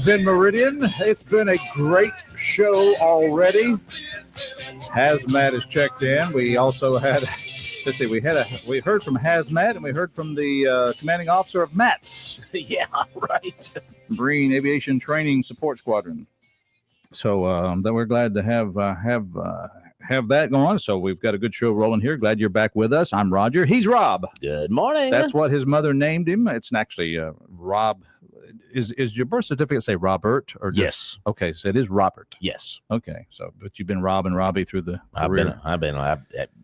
In Meridian, it's been a great show already. Hazmat is checked in. We also had, let's see, we heard from Hazmat and we heard from the commanding officer of MATS. Yeah, right. Marine Aviation Training Support Squadron. So then we're glad to have that going on. So we've got a good show rolling here. Glad you're back with us. I'm Roger. He's Rob. Good morning. That's what his mother named him. It's actually Rob. Is your birth certificate say Robert or just, yes? Okay, so it is Robert. Yes. Okay, so but you've been Rob and Robbie through the career. I've been.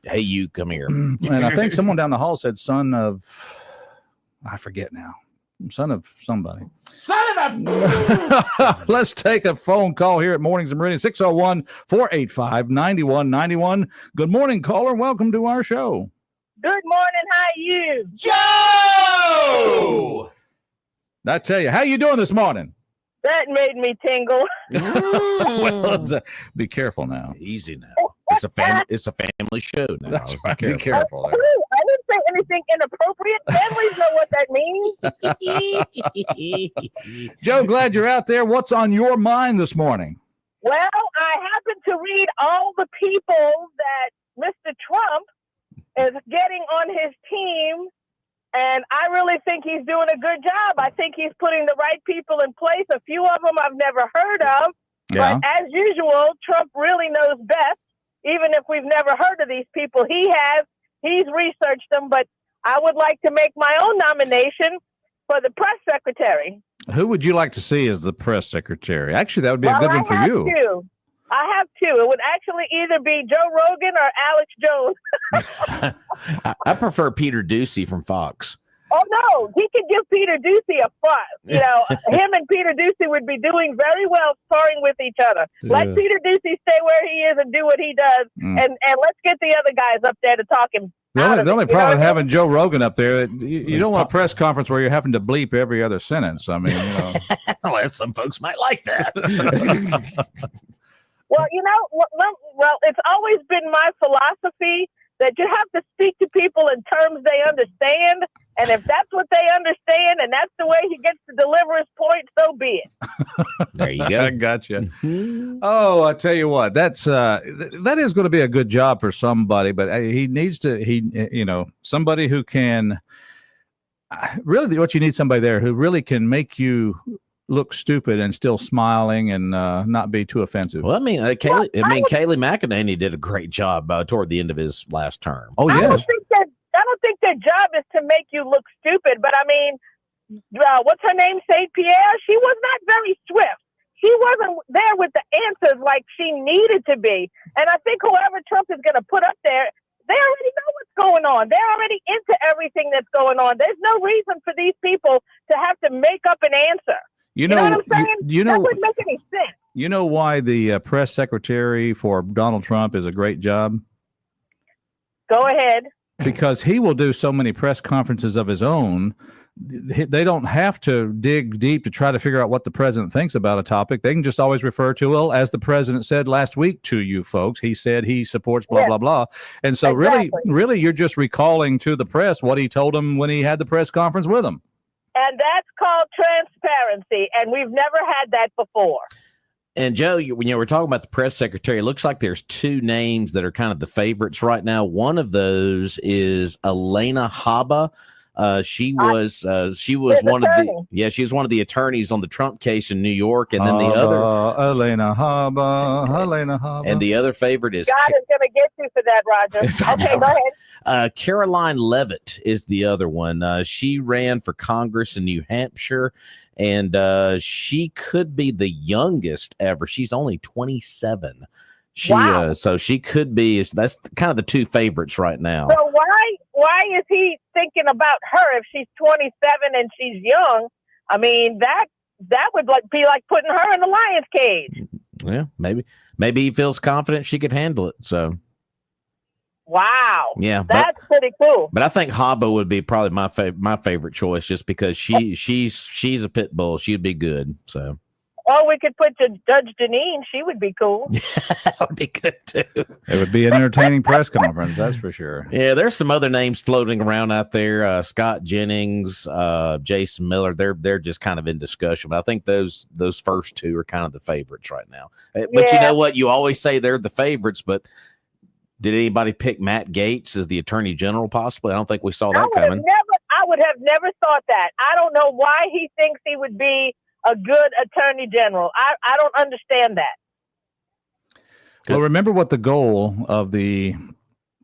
Hey, you come here. And I think someone down the hall said son of, I forget now, son of somebody. Son of a. Let's take a phone call here at Mornings in Meridian, 601-485-9191. Good morning, caller. Welcome to our show. Good morning. How are you? Joe! I tell you, how you doing this morning? That made me tingle. Well, be careful now. Easy now. It's a family show now. That's right. Be careful there. I didn't say anything inappropriate. Families know what that means. Joe, glad you're out there. What's on your mind this morning? Well, I happened to read all the people that Mr. Trump is getting on his team, and I really think he's doing a good job. I think he's putting the right people in place. A few of them I've never heard of, Yeah. but as usual, Trump really knows best. Even if we've never heard of these people, he has. He's researched them, but I would like to make my own nomination for the press secretary. Who would you like to see as the press secretary? Actually, that would be a good one for you. I have two. It would actually either be Joe Rogan or Alex Jones. I prefer Peter Ducey from Fox. Oh, no, he could give Peter Ducey a front. You know, him and Peter Ducey would be doing very well sparring with each other. Let Peter Ducey stay where he is and do what he does, and let's get the other guys up there to talk him. The only problem with having Joe Rogan up there, you don't want a press conference where you're having to bleep every other sentence. I mean, you know. Well, some folks might like that. Well, you know, well, it's always been my philosophy that you have to speak to people in terms they understand. And if that's what they understand and that's the way he gets to deliver his point, so be it. There you go. I gotcha. Oh, I tell you what, that is going to be a good job for somebody, but he needs to, somebody who can really, what you need, somebody there who really can make you look stupid and still smiling and not be too offensive. Well, Kayleigh McEnany did a great job toward the end of his last term. Oh, I yes. don't think their job is to make you look stupid, but I mean, what's her name? St. Pierre? She was not very swift. She wasn't there with the answers like she needed to be. And I think whoever Trump is going to put up there, they already know what's going on. They're already into everything that's going on. There's no reason for these people to have to make up an answer. You know what I'm saying? That wouldn't make any sense. You know why the press secretary for Donald Trump is a great job? Go ahead. Because he will do so many press conferences of his own. They don't have to dig deep to try to figure out what the president thinks about a topic. They can just always refer to, well, as the president said last week to you folks, he said he supports blah, blah, blah. And so really, you're just recalling to the press what he told them when he had the press conference with them. And that's called transparency. And we've never had that before. And Joe, we're talking about the press secretary. It looks like there's two names that are kind of the favorites right now. One of those is Elena Habba. She was one of the attorneys on the Trump case in New York, and then the other Elena Habba. And the other favorite is God is going to get you for that, Roger. Okay, go ahead. Caroline Leavitt is the other one. She ran for Congress in New Hampshire, and she could be the youngest ever. She's only 27. So she could be. That's kind of the two favorites right now. So why is he thinking about her if she's 27 and she's young? I mean, that would be like putting her in the lion's cage. Yeah, maybe he feels confident she could handle it. So. Wow. Yeah, that's pretty cool. But I think Habba would be probably my favorite choice, just because she's a pit bull. She'd be good. So. Or we could put Judge Janine. She would be cool. That would be good too. It would be an entertaining press conference, that's for sure. Yeah, there's some other names floating around out there. Scott Jennings, Jason Miller. They're just kind of in discussion, but I think those first two are kind of the favorites right now. But you know what? You always say they're the favorites, but did anybody pick Matt Gaetz as the Attorney General? Possibly. I don't think we saw that coming. I would have never thought that. I don't know why he thinks he would be a good Attorney General. I don't understand that. Well, remember what the goal of the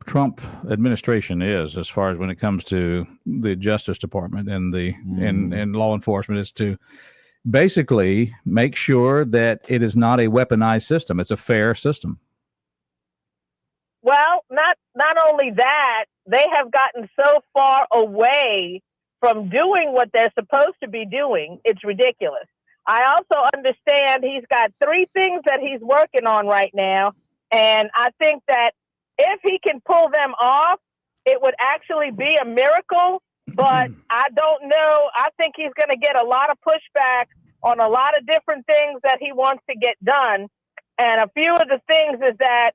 Trump administration is, as far as when it comes to the Justice Department and the and law enforcement, is to basically make sure that it is not a weaponized system. It's a fair system. Well, not only that, they have gotten so far away from doing what they're supposed to be doing. It's ridiculous. I also understand he's got 3 things that he's working on right now. And I think that if he can pull them off, it would actually be a miracle. But I don't know. I think he's going to get a lot of pushback on a lot of different things that he wants to get done. And a few of the things is that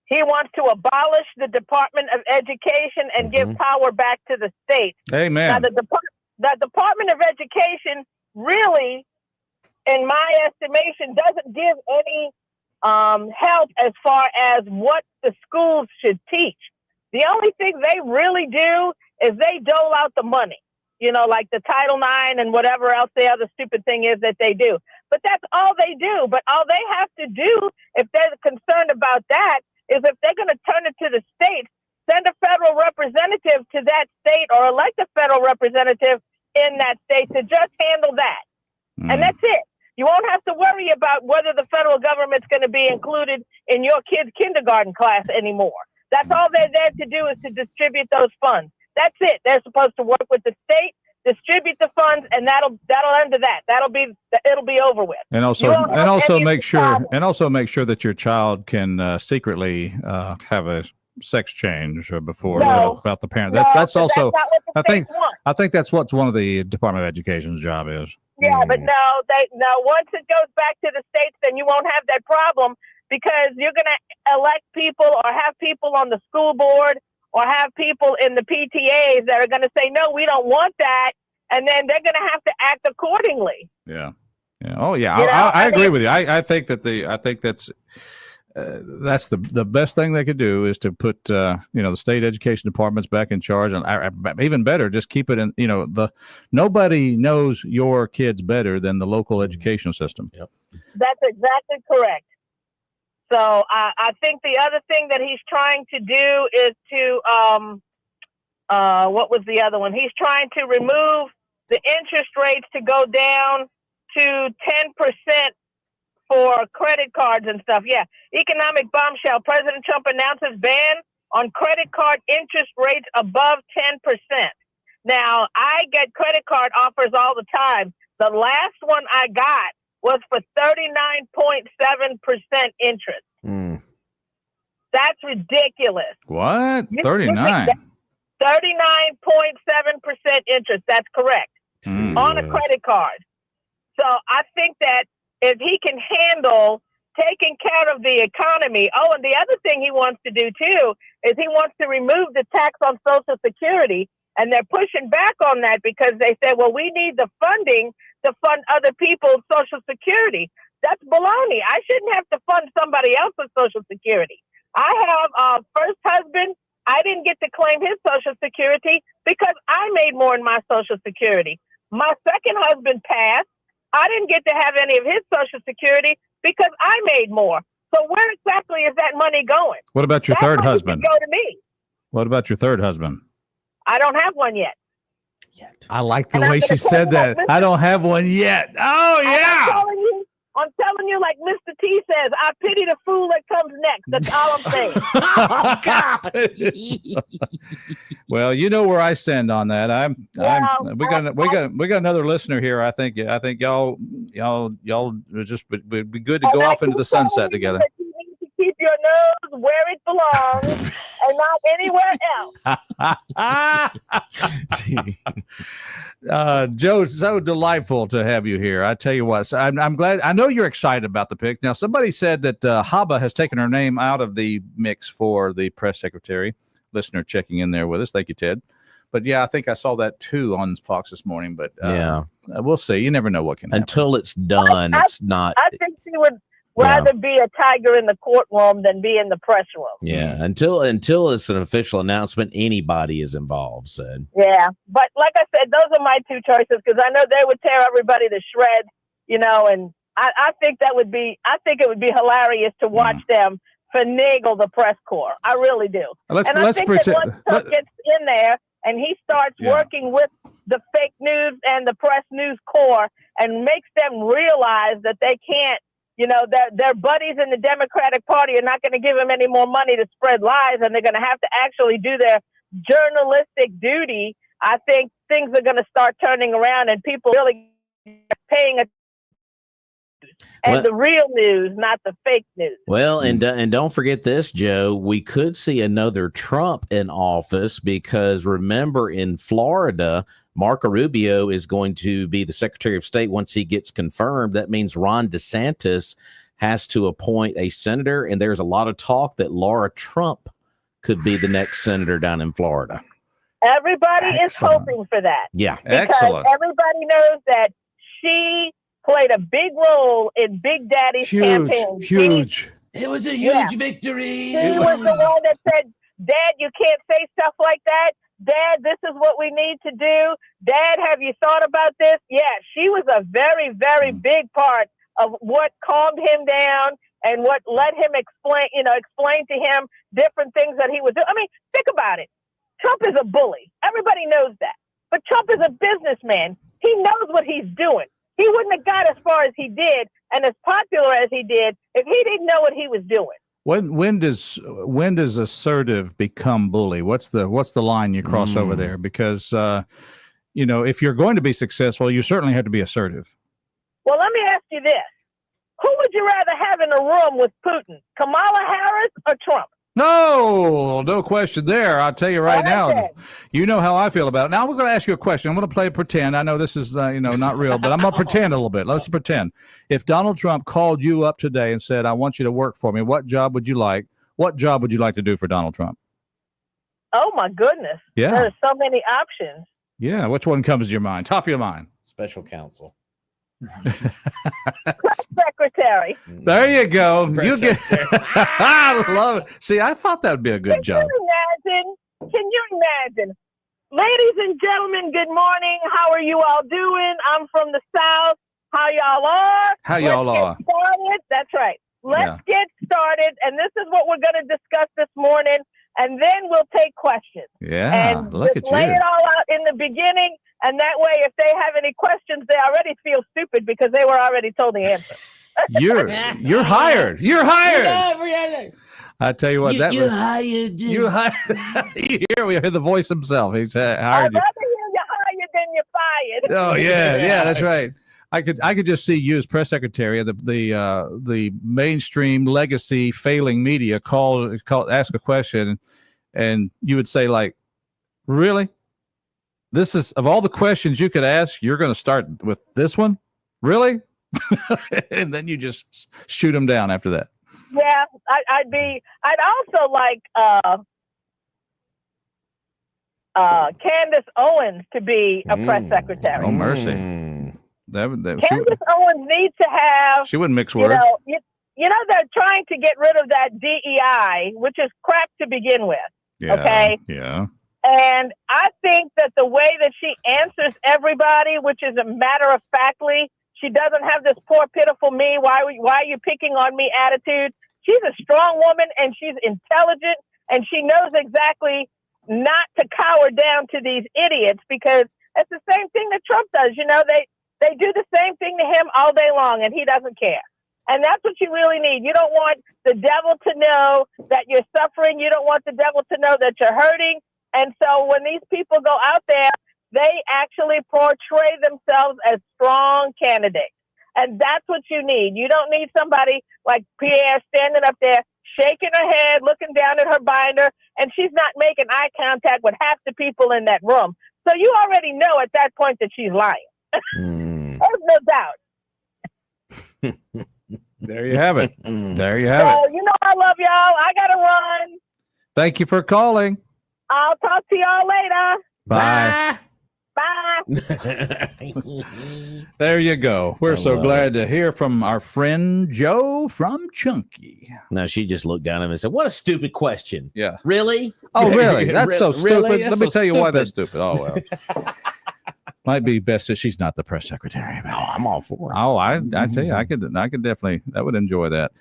he wants to abolish the Department of Education and give power back to the states. Amen. Now, the Department of Education really, in my estimation, doesn't give any help as far as what the schools should teach. The only thing they really do is they dole out the money, like the Title IX and whatever else the other stupid thing is that they do. But that's all they do. But all they have to do, if they're concerned about that, is if they're going to turn it to the states, send a federal representative to that state or elect a federal representative in that state to just handle that. And that's it. You won't have to worry about whether the federal government's going to be included in your kid's kindergarten class anymore. That's all they're there to do, is to distribute those funds. That's it. They're supposed to work with the state, distribute the funds, and that'll end that. It'll be over with. And also make sure that your child can secretly have a sex change before about the parent. That's also I think that's what one of the Department of Education's job is. Yeah, but once it goes back to the states, then you won't have that problem, because you're going to elect people or have people on the school board or have people in the PTAs that are going to say, no, we don't want that. And then they're going to have to act accordingly. Yeah. Oh, yeah. I agree with you. I think that's the best thing they could do, is to put the state education departments back in charge, and even better, just keep it in. Nobody knows your kids better than the local education system. Yep. That's exactly correct. So I think the other thing that he's trying to do is to what was the other one? He's trying to remove the interest rates to go down to 10% for credit cards and stuff. Yeah. Economic bombshell. President Trump announces ban on credit card interest rates above 10%. Now, I get credit card offers all the time. The last one I got was for 39.7% interest. That's ridiculous. What? 39? 39.7% interest. That's correct. On a credit card. So I think that if he can handle taking care of the economy. Oh, and the other thing he wants to do too is he wants to remove the tax on Social Security. And they're pushing back on that because they said, well, we need the funding to fund other people's Social Security. That's baloney. I shouldn't have to fund somebody else's Social Security. I have a first husband. I didn't get to claim his Social Security because I made more in my Social Security. My second husband passed. I didn't get to have any of his Social Security because I made more. So where exactly is that money going? What about your third husband? Go to me. What about your third husband? I don't have one yet. I like the way she said that. I don't have one yet. Oh, yeah. I'm telling you, like Mr. T says, I pity the fool that comes next. That's all I'm saying. Oh, God. Well, you know where I stand on that. We got another listener here. I think y'all just would be good to go off into the sunset together. You need to keep your nose where it belongs and not anywhere else. Joe, so delightful to have you here. I tell you what, so I'm glad. I know you're excited about the pick. Now, somebody said that Haba has taken her name out of the mix for the press secretary. Listener checking in there with us. Thank you, Ted. But yeah, I think I saw that too on Fox this morning. But we'll see. You never know what can happen. Until it's done, it's not. I think she would rather be a tiger in the courtroom than be in the press room. Yeah, until it's an official announcement, anybody is involved. So. Yeah, but like I said, those are my two choices because I know they would tear everybody to shreds, and I think it would be hilarious to watch them finagle the press corps. I really do. I think that once Trump gets in there and he starts working with the fake news and the press news corps and makes them realize that they can't, their buddies in the Democratic Party are not going to give them any more money to spread lies, and they're going to have to actually do their journalistic duty. I think things are going to start turning around and people really paying attention. And the real news, not the fake news. Well, and don't forget this, Joe. We could see another Trump in office because remember, in Florida, Marco Rubio is going to be the Secretary of State once he gets confirmed. That means Ron DeSantis has to appoint a senator, and there's a lot of talk that Laura Trump could be the next senator down in Florida. Everybody is hoping for that. Yeah, because everybody knows that she played a big role in Big Daddy's campaign. Huge. It was a huge victory. She was the one that said, Dad, you can't say stuff like that. Dad, this is what we need to do. Dad, have you thought about this? Yeah, she was a very, very big part of what calmed him down and what let him explain to him different things that he would do. I mean, think about it. Trump is a bully. Everybody knows that. But Trump is a businessman. He knows what he's doing. He wouldn't have got as far as he did and as popular as he did if he didn't know what he was doing. When does assertive become bully? What's the line you cross over there? Because if you're going to be successful, you certainly have to be assertive. Well, let me ask you this: who would you rather have in a room with Putin, Kamala Harris or Trump? No question there. I'll tell you right now. You know how I feel about it. Now, I'm going to ask you a question. I'm going to play pretend. I know this is, not real, but I'm going to pretend a little bit. Let's pretend. If Donald Trump called you up today and said, I want you to work for me, what job would you like? What job would you like to do for Donald Trump? Oh, my goodness. Yeah. There's so many options. Yeah. Which one comes to your mind? Top of your mind? Special counsel. Secretary. There you go. You get. I love it. See, I thought that would be a good job. Can you imagine? Ladies and gentlemen, good morning. How are you all doing? I'm from the South. How y'all are? Let's get started. That's right. Let's get started. And this is what we're going to discuss this morning. And then we'll take questions. Yeah. And look at you. Lay it all out in the beginning. And that way, if they have any questions, they already feel stupid because they were already told the answer. You're hired. You're hired. I tell you what, you're hired. You're hired. Here we hear the voice himself. He's hired. I'd rather hear you hired than you're fired. Oh yeah, that's right. I could just see you as press secretary of the mainstream legacy failing media ask a question, and you would say like, really? This is, of all the questions you could ask, you're going to start with this one? Really? And then you just shoot them down after that. Yeah, I'd also like Candace Owens to be a press secretary. Oh, mercy. Candace Owens needs to have. She wouldn't mix words. They're trying to get rid of that DEI, which is crap to begin with. Yeah, okay? Yeah. And I think that the way that she answers everybody, which is a matter of factly, she doesn't have this poor, pitiful me, why are you picking on me attitude. She's a strong woman and she's intelligent and she knows exactly not to cower down to these idiots because it's the same thing that Trump does. They do the same thing to him all day long and he doesn't care. And that's what you really need. You don't want the devil to know that you're suffering. You don't want the devil to know that you're hurting. And so when these people go out there, they actually portray themselves as strong candidates. And that's what you need. You don't need somebody like Pierre standing up there shaking her head, looking down at her binder, and she's not making eye contact with half the people in that room. So you already know at that point that she's lying. There's no doubt. There you have it. There you have So, it. you know I love y'all. I got to run. Thank you for calling. I'll talk to y'all later. Bye. Bye. There you go. We're so glad to hear from our friend Joe from Chunky. No, she just looked down at him and said, "What a stupid question." Yeah. Really? Oh, really? That's so stupid. Really? Let That's me so tell you why that's stupid. stupid. Oh, well. Might be best that she's not the press secretary. No, I'm all for it. Oh, I tell you, I could definitely, I would enjoy that.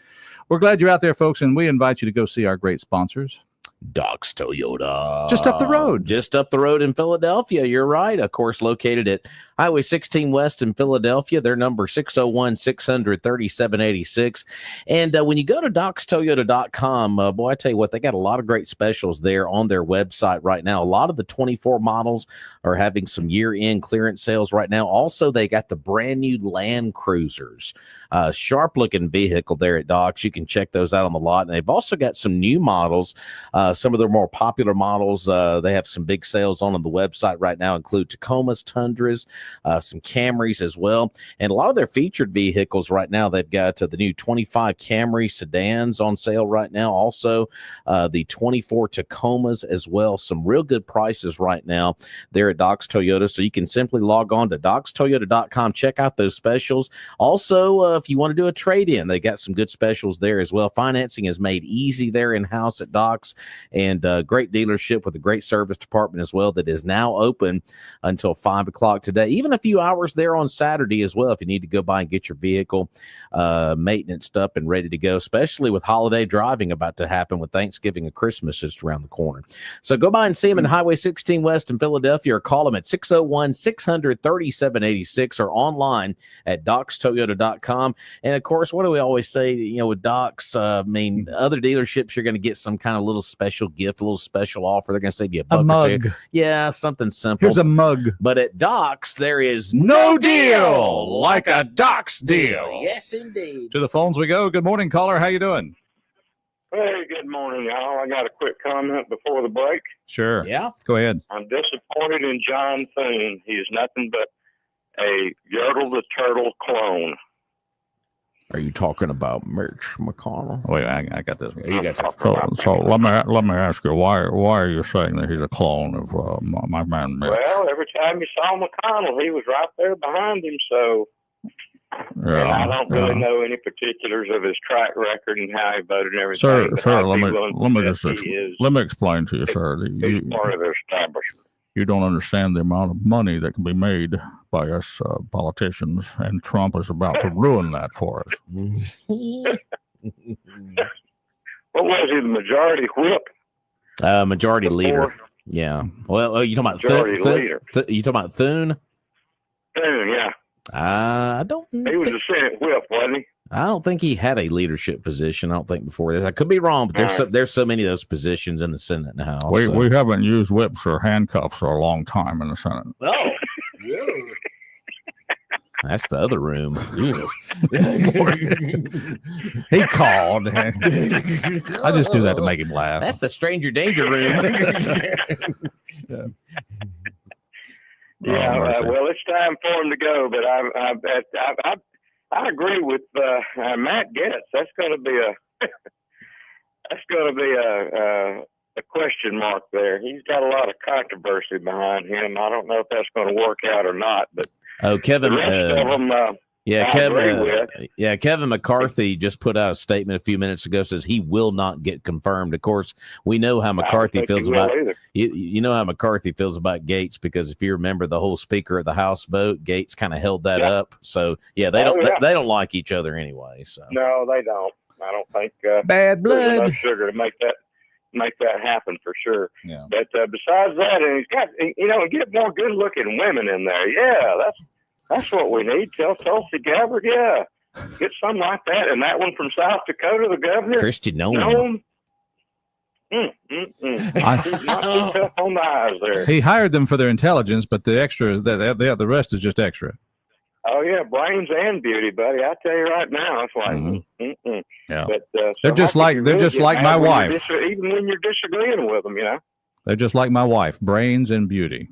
We're glad you're out there, folks, and we invite you to go see our great sponsors. Doc's Toyota. Just up the road. Just up the road in Philadelphia. You're right. Of course, located at Highway 16 West in Philadelphia. Their number 601-600-3786. And when you go to docstoyota.com, boy, I tell you what, they got a lot of great specials there on their website right now. A lot of the 24 models are having some year-end clearance sales right now. Also, they got the brand new Land Cruisers. Sharp-looking vehicle there at Doc's. You can check those out on the lot. And they've also got some new models. Some of their more popular models, they have some big sales on the website right now, include Tacomas, Tundras, some Camrys as well. And a lot of their featured vehicles right now, they've got the new 25 Camry sedans on sale right now. Also, the 24 Tacomas as well. Some real good prices right now there at Doc's Toyota. So you can simply log on to docstoyota.com, check out those specials. Also, if you want to do a trade-in, they got some good specials there as well. Financing is made easy there in-house at Doc's. And great dealership with a great service department as well that is now open until 5 o'clock today. Even a few hours there on Saturday as well if you need to go by and get your vehicle maintenanced up and ready to go, especially with holiday driving about to happen with Thanksgiving and Christmas just around the corner. So go by and see them in Highway 16 West in Philadelphia or call them at 601-600-3786 or online at docstoyota.com. And, of course, what do we always say, with Doc's? Other dealerships, you're going to get some kind of little special gift, a little special offer. They're going to save you a mug. or two. Yeah, something simple. Here's a mug. But at Doc's, there is No deal like a Doc's deal. Yes, indeed. To the phones we go. Good morning, caller. How you doing? Hey, good morning, y'all. I got a quick comment before the break. Sure. Yeah. Go ahead. I'm disappointed in John Thune. He is nothing but a Yodel the Turtle clone. Are you talking about Mitch McConnell? Wait, I got this. You got that. So let me ask you, why are you saying that he's a clone of my man Mitch? Well, every time you saw McConnell, he was right there behind him. So and I don't really know any particulars of his track record and how he voted and everything. Sir, let me explain to you, sir. He's part of the establishment. You don't understand the amount of money that can be made by us politicians, and Trump is about to ruin that for us. What was he, the majority whip? Majority leader. Yeah. Well, you talking about majority leader? You talking about Thune? Thune, yeah. I don't. He was a Senate whip, wasn't he? I don't think he had a leadership position. I don't think before this. I could be wrong, but there's so many of those positions in the Senate and the House. We haven't used whips or handcuffs for a long time in the Senate. Oh, really? That's the other room. He called. I just do that to make him laugh. That's the stranger danger room. Yeah, well, it's time for him to go, but I agree with Matt Getz. That's going to be a question mark there. He's got a lot of controversy behind him. I don't know if that's going to work out or not, but Kevin. The rest of them, Kevin McCarthy just put out a statement a few minutes ago, says he will not get confirmed. Of course, we know how McCarthy feels about you know how McCarthy feels about Gates, because if you remember the whole Speaker of the House vote, Gates kind of held that up. So they don't like each other anyway. So no, they don't. I don't think bad blood enough sugar to make that happen for sure. Yeah. But besides that, and he's got get more good looking women in there. Yeah, that's what we need. Tell Tulsi Gabbard, yeah. Get something like that. And that one from South Dakota, the governor. Christy Nolan. He's not too tough on the eyes there. He hired them for their intelligence, but the extra, the rest is just extra. Oh yeah, brains and beauty, buddy. I tell you right now, it's like, Yeah. But They're just like my wife. Even when you're disagreeing with them, They're just like my wife, brains and beauty.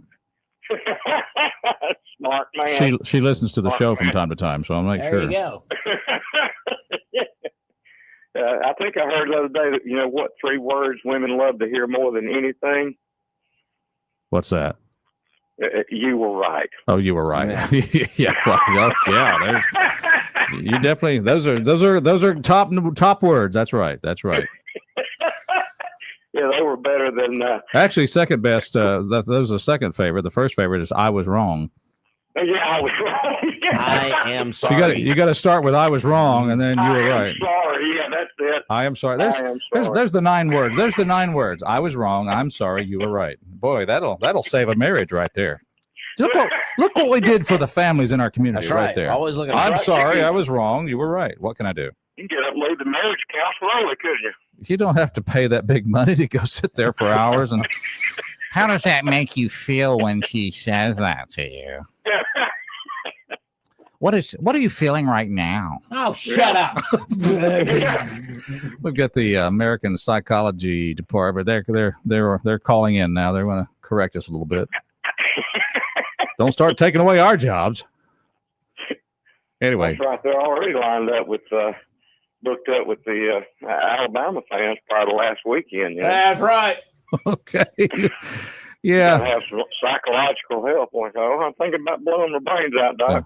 Smart man. She listens to the show from time to time, so I'll make sure. There you go. I think I heard the other day that what 3 words women love to hear more than anything. What's that? You were right. Oh, you were right. Yeah, well, yeah. You definitely. Those are top words. That's right. Yeah, they were better than. Actually, second best. That was the second favorite. The first favorite is "I was wrong." Yeah, I was wrong. I am sorry. You got to start with "I was wrong" and then "you were right." Sorry. Yeah, that's it. I am sorry. There's the 9 words. There's the 9 words. I was wrong. I'm sorry. You were right. Boy, that'll save a marriage right there. Look what we did for the families in our community. That's right. There. Always looking. I'm sorry. I was wrong. You were right. What can I do? You could have laid the marriage counselor early, couldn't you? You don't have to pay that big money to go sit there for hours. And how does that make you feel when she says that to you? What are you feeling right now? Oh, shut up! We've got the American Psychology Department. They're calling in now. They're going to correct us a little bit. Don't start taking away our jobs. Anyway, that's right. They're already lined up with booked up with the Alabama fans prior to last weekend. That's right. Okay. Yeah. Have some psychological help. Like, I'm thinking about blowing my brains out, Doc. Yeah.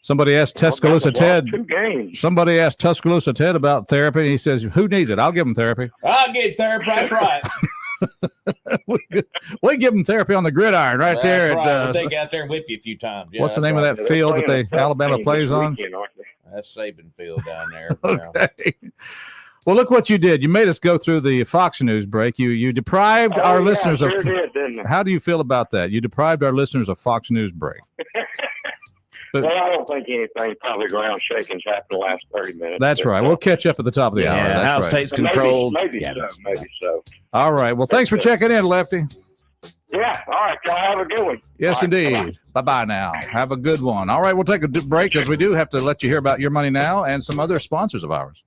Somebody asked Tuscaloosa Ted. 2 games. Somebody asked Tuscaloosa Ted about therapy, and he says, "Who needs it? I'll give him therapy." I'll get therapy. That's right. we give them therapy on the gridiron right there. Right. At, we'll take you out there and whip you a few times. Yeah, what's the name of that field that Alabama plays on? That's Saban Field down there. Okay. Well, look what you did. You made us go through the Fox News break. You deprived our listeners of. How do you feel about that? You deprived our listeners of Fox News break. Well, I don't think anything probably ground shaking's happened the last 30 minutes. That's right. We'll catch up at the top of the hour. That's House right. takes control. Maybe so. All right. Well, thanks for checking in, Lefty. Yeah. All right. Y'all have a good one. Yes, indeed. Bye-bye now. Have a good one. All right. We'll take a break because we do have to let you hear about Your Money Now and some other sponsors of ours.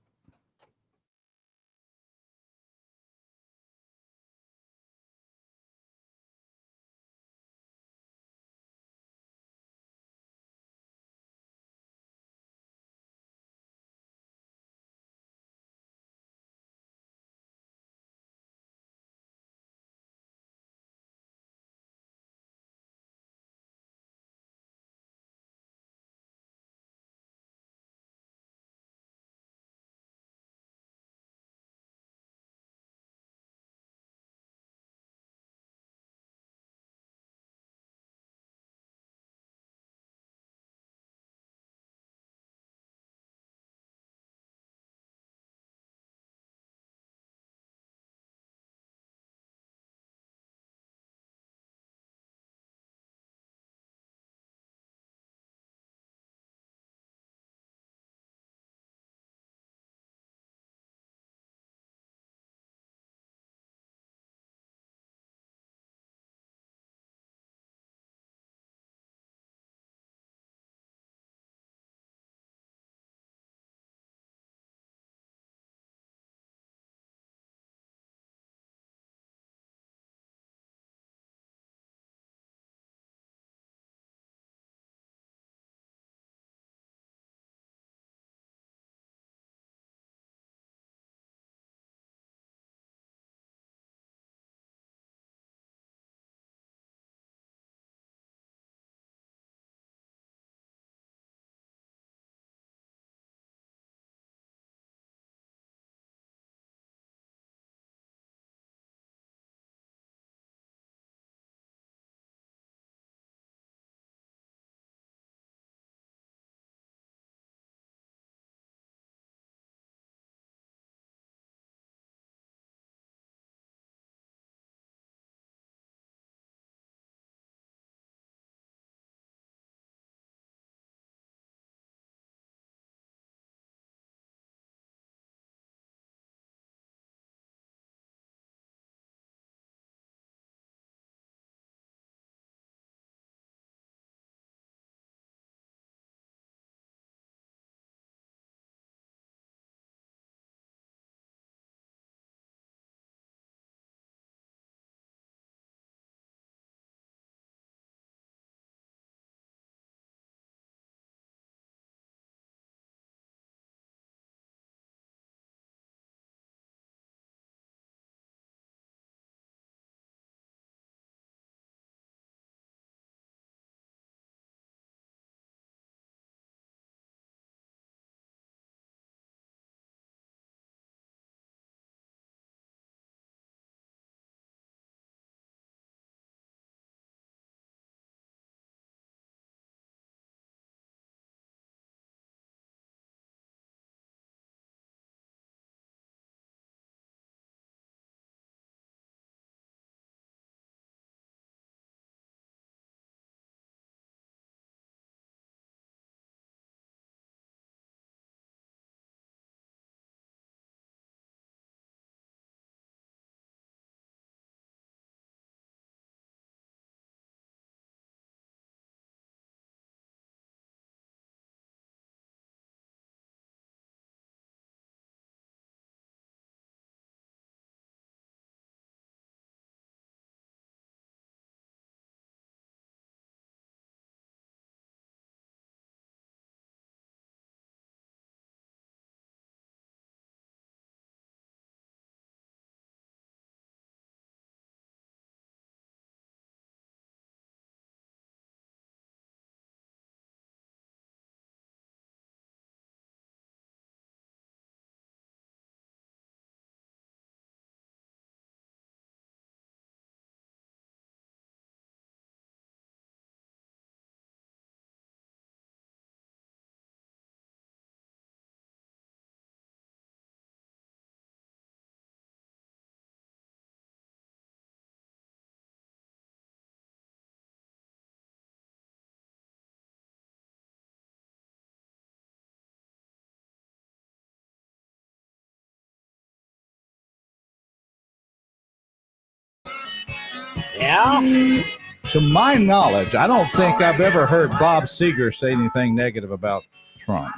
Yeah. To my knowledge, I don't think I've ever heard Bob Seger say anything negative about Trump.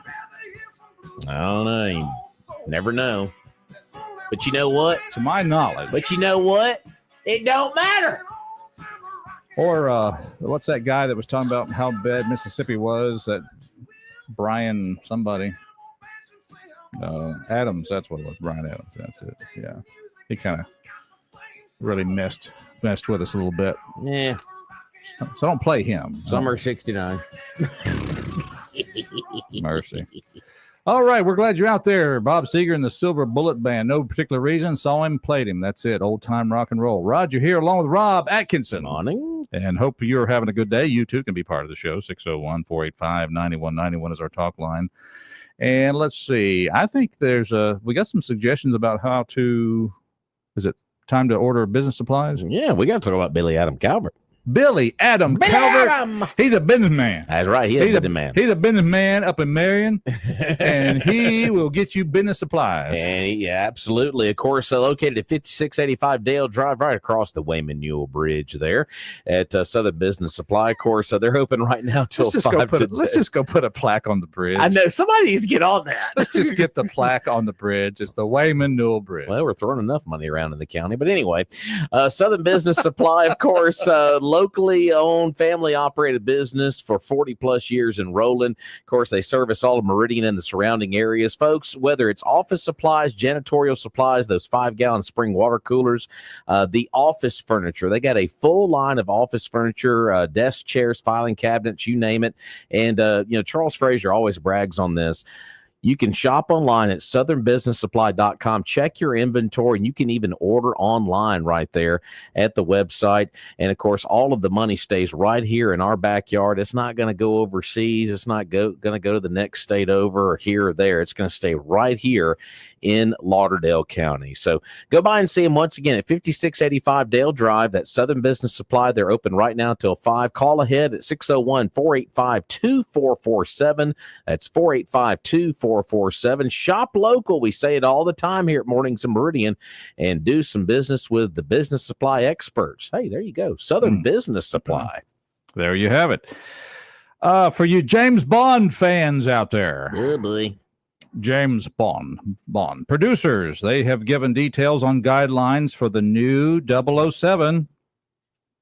I don't know. You never know. But you know what? To my knowledge. But you know what? It don't matter. Or what's that guy that was talking about how bad Mississippi was? That Brian somebody. Adams, that's what it was. Brian Adams, that's it. Yeah. He kind of really messed with us a little bit. Yeah. So don't play him. Summer 69. Mercy. All right, we're glad you're out there. Bob Seger and the Silver Bullet Band. No particular reason. Saw him, played him. That's it. Old time rock and roll. Roger here along with Rob Atkinson. Morning. And hope you're having a good day. You too can be part of the show. 601-485-9191 is our talk line. And let's see. I think we got some suggestions about how to, is it time to order business supplies? Yeah, we got to talk about Billy Adam Calvert. Billy Adam Calvert. He's a businessman. That's right. He's a businessman. He's a businessman up in Meridian, and he will get you business supplies. And absolutely. Of course, located at 5685 Dale Drive, right across the Wayman Newell Bridge there at Southern Business Supply. Of course, they're open right now till 5 today. Let's just go put a plaque on the bridge. I know. Somebody needs to get on that. Let's just get the plaque on the bridge. It's the Wayman Newell Bridge. Well, we're throwing enough money around in the county. But anyway, Southern Business Supply, of course, locally owned, family operated business for 40 plus years in Roland. Of course, they service all of Meridian and the surrounding areas. Folks, whether it's office supplies, janitorial supplies, those 5-gallon spring water coolers, the office furniture. They got a full line of office furniture, desk chairs, filing cabinets, you name it. And, Charles Frazier always brags on this. You can shop online at southernbusinesssupply.com. Check your inventory, and you can even order online right there at the website. And, of course, all of the money stays right here in our backyard. It's not going to go overseas. It's not going to go to the next state over or here or there. It's going to stay right here in Lauderdale County. So go by and see them once again at 5685 Dale Drive. That's Southern Business Supply. They're open right now till 5. Call ahead at 601-485-2447. That's 485-2447. Shop local. We say it all the time here at Mornings in Meridian, and do some business with the business supply experts. Hey, there you go. Southern Business Supply. There you have it. For you James Bond fans out there. Good boy. James Bond. Producers, they have given details on guidelines for the new 007.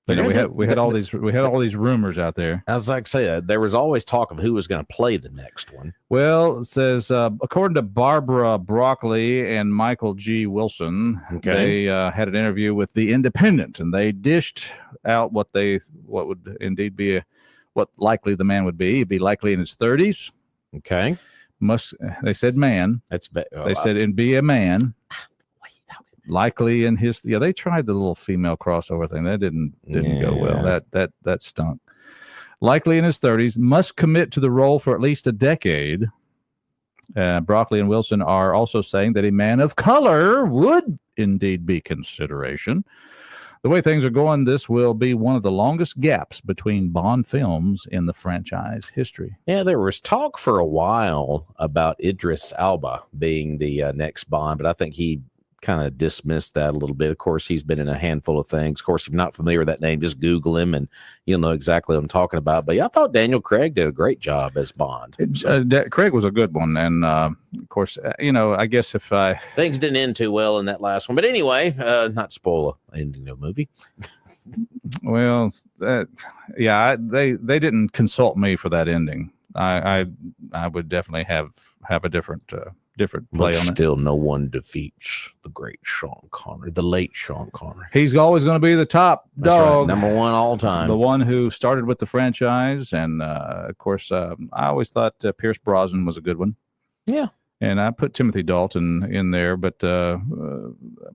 We had all these rumors out there. I was like to say, there was always talk of who was going to play the next one. Well, it says according to Barbara Broccoli and Michael G. Wilson, they had an interview with The Independent, and they dished out what would indeed be what likely the man would be. He'd be likely in his 30s. Okay. They said man. They said and be a man. Likely in his they tried the little female crossover thing. That didn't go well. That stunk. Likely in his 30s, must commit to the role for at least a decade. Broccoli and Wilson are also saying that a man of color would indeed be consideration. The way things are going, this will be one of the longest gaps between Bond films in the franchise history. Yeah, there was talk for a while about Idris Elba being the next Bond, but I think he kind of dismissed that a little bit. Of course, he's been in a handful of things. Of course, if you're not familiar with that name, just Google him and you'll know exactly what I'm talking about. But yeah, I thought Daniel Craig did a great job as Bond. Craig was a good one. And of course, I guess if things didn't end too well in that last one. But anyway, not spoil an ending of a movie. Well, they didn't consult me for that ending. I would definitely have a different play on it. Still, no one defeats the great Sean Connery, the late Sean Connery. He's always going to be the top dog, right. Number one all time, the one who started with the franchise. And of course, I always thought Pierce Brosnan was a good one. Yeah, and I put Timothy Dalton in there, but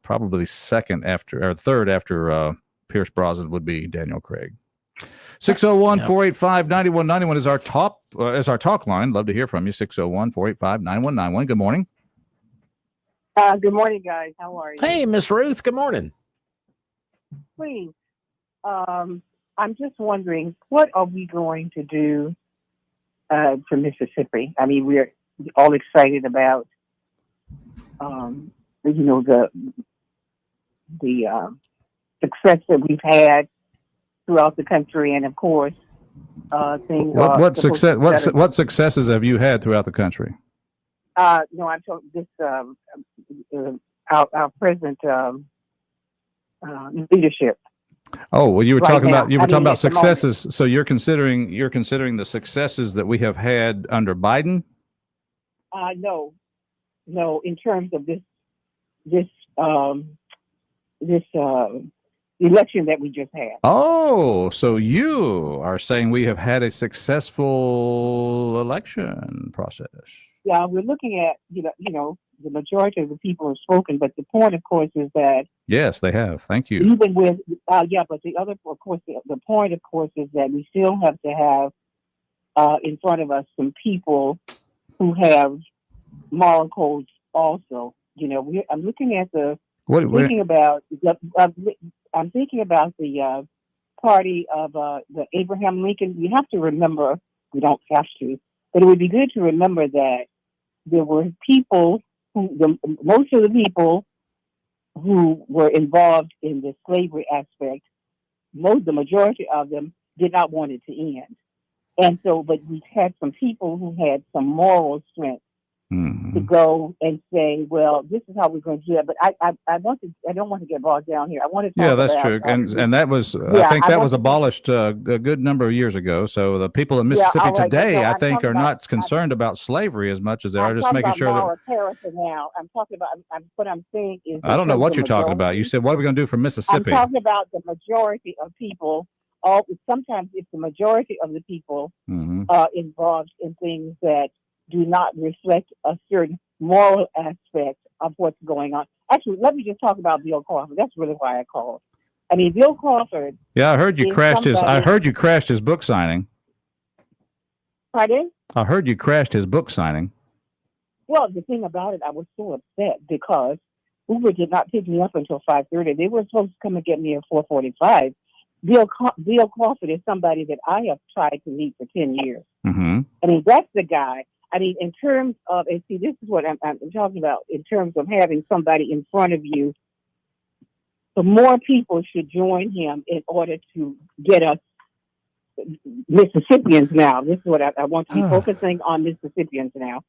probably third after Pierce Brosnan would be Daniel Craig. 601-485-9191 is our talk line. Love to hear from you. 601-485-9191. Good morning. Good morning, guys. How are you? Hey, Miss Ruth. Good morning. Please. I'm just wondering, what are we going to do for Mississippi? I mean, we're all excited about, the success that we've had throughout the country, and of course, things What are what supposed success to be better. what successes have you had throughout the country? No, I'm talking this our present leadership. Oh, well, you were Right talking now. about I mean, at the successes. So you're considering the successes that we have had under Biden. No, in terms of this election that we just had. Oh, so you are saying we have had a successful election process. Yeah, we're looking at the majority of the people have spoken, but the point, of course, is that Yes, they have. Thank you. even with but the other, of course, the point, of course, is that we still have to have in front of us some people who have moral codes also. I'm looking at thinking about I'm thinking about the party of the Abraham Lincoln. You have to remember, we don't have to, but it would be good to remember that there were people most of the people who were involved in the slavery aspect, the majority of them did not want it to end. And so, but we had some people who had some moral strength to go and say, well, this is how we're going to do it. But I don't want to get bogged down here. I want to talk Yeah, that's about, true. And that was, I think that was abolished a good number of years ago. So the people of Mississippi today, I think, are not concerned about slavery as much as they are just making sure that. Now, I'm talking about, what I'm saying is. I don't know what you're talking about. You said, what are we going to do for Mississippi? I'm talking about the majority of people. Sometimes it's the majority of the people involved in things that do not reflect a certain moral aspect of what's going on. Actually, let me just talk about Bill Crawford. That's really why I called. I mean, Bill Crawford. Yeah, I heard you crashed his. I heard you crashed his book signing. Pardon? I heard you crashed his book signing. Well, the thing about it, I was so upset because Uber did not pick me up until 5:30. They were supposed to come and get me at 4:45. Bill Crawford is somebody that I have tried to meet for 10 years. Mm-hmm. I mean, that's the guy. I mean, in terms of, and see, this is what I'm talking about, in terms of having somebody in front of you, the more people should join him in order to get us Mississippians now. This is what I want to be focusing on, Mississippians now.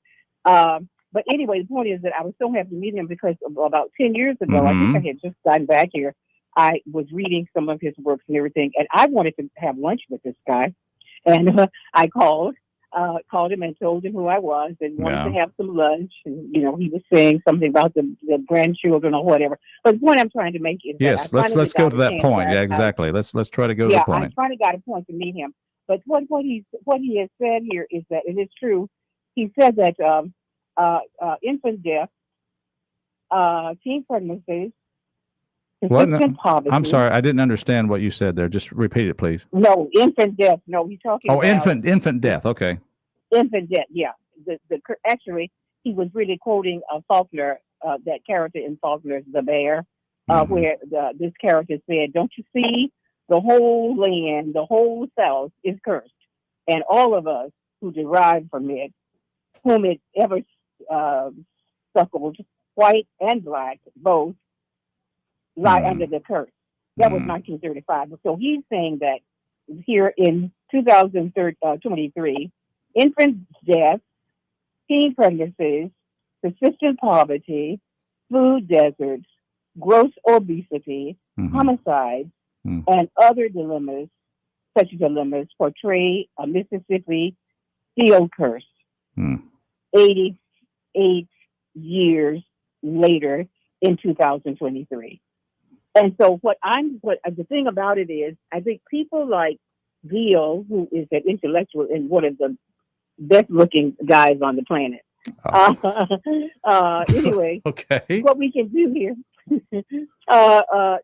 But anyway, the point is that I was so happy to meet him because about 10 years ago, I think I had just gotten back here. I was reading some of his works and everything, and I wanted to have lunch with this guy. And I called him and told him who I was and wanted to have some lunch. And, he was saying something about the grandchildren or whatever. But the point I'm trying to make is yes, let's go to that point. Yeah, exactly. Let's try to go to the point. I finally got a point to meet him. But what he has said here is that it is true. He said that infant death, teen pregnancies, persistent poverty. I'm sorry, I didn't understand what you said there. Just repeat it, please. No, infant death. No, he's talking about infant death. Okay. Infant death. Yeah. Actually, he was really quoting Faulkner, that character in Faulkner's The Bear, where this character said, "Don't you see? The whole land, the whole South is cursed, and all of us who derive from it, whom it ever suckled, white and black, both lie under the curse." That was 1935. So he's saying that here in 2023, infant deaths, teen pregnancies, persistent poverty, food deserts, gross obesity, homicides, and other dilemmas, such dilemmas, portray a Mississippi steel curse. 88 years later in 2023. And so the thing about it is, I think people like Bill, who is an intellectual and one of the best looking guys on the planet. Anyway, okay. What we can do here,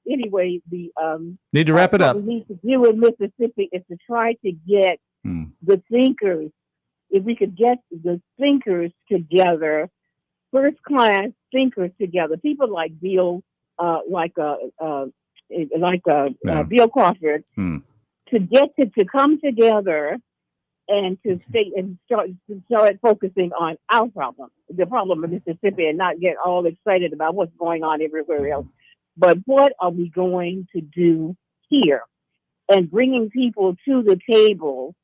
anyway, need to wrap it up. What we need to do in Mississippi is to try to get the thinkers. If we could get the thinkers together, first class thinkers together, people like Bill, like Bill Crawford, to come together and to start focusing on our problem, the problem of Mississippi, and not get all excited about what's going on everywhere else. But what are we going to do here? and bringing people to the table,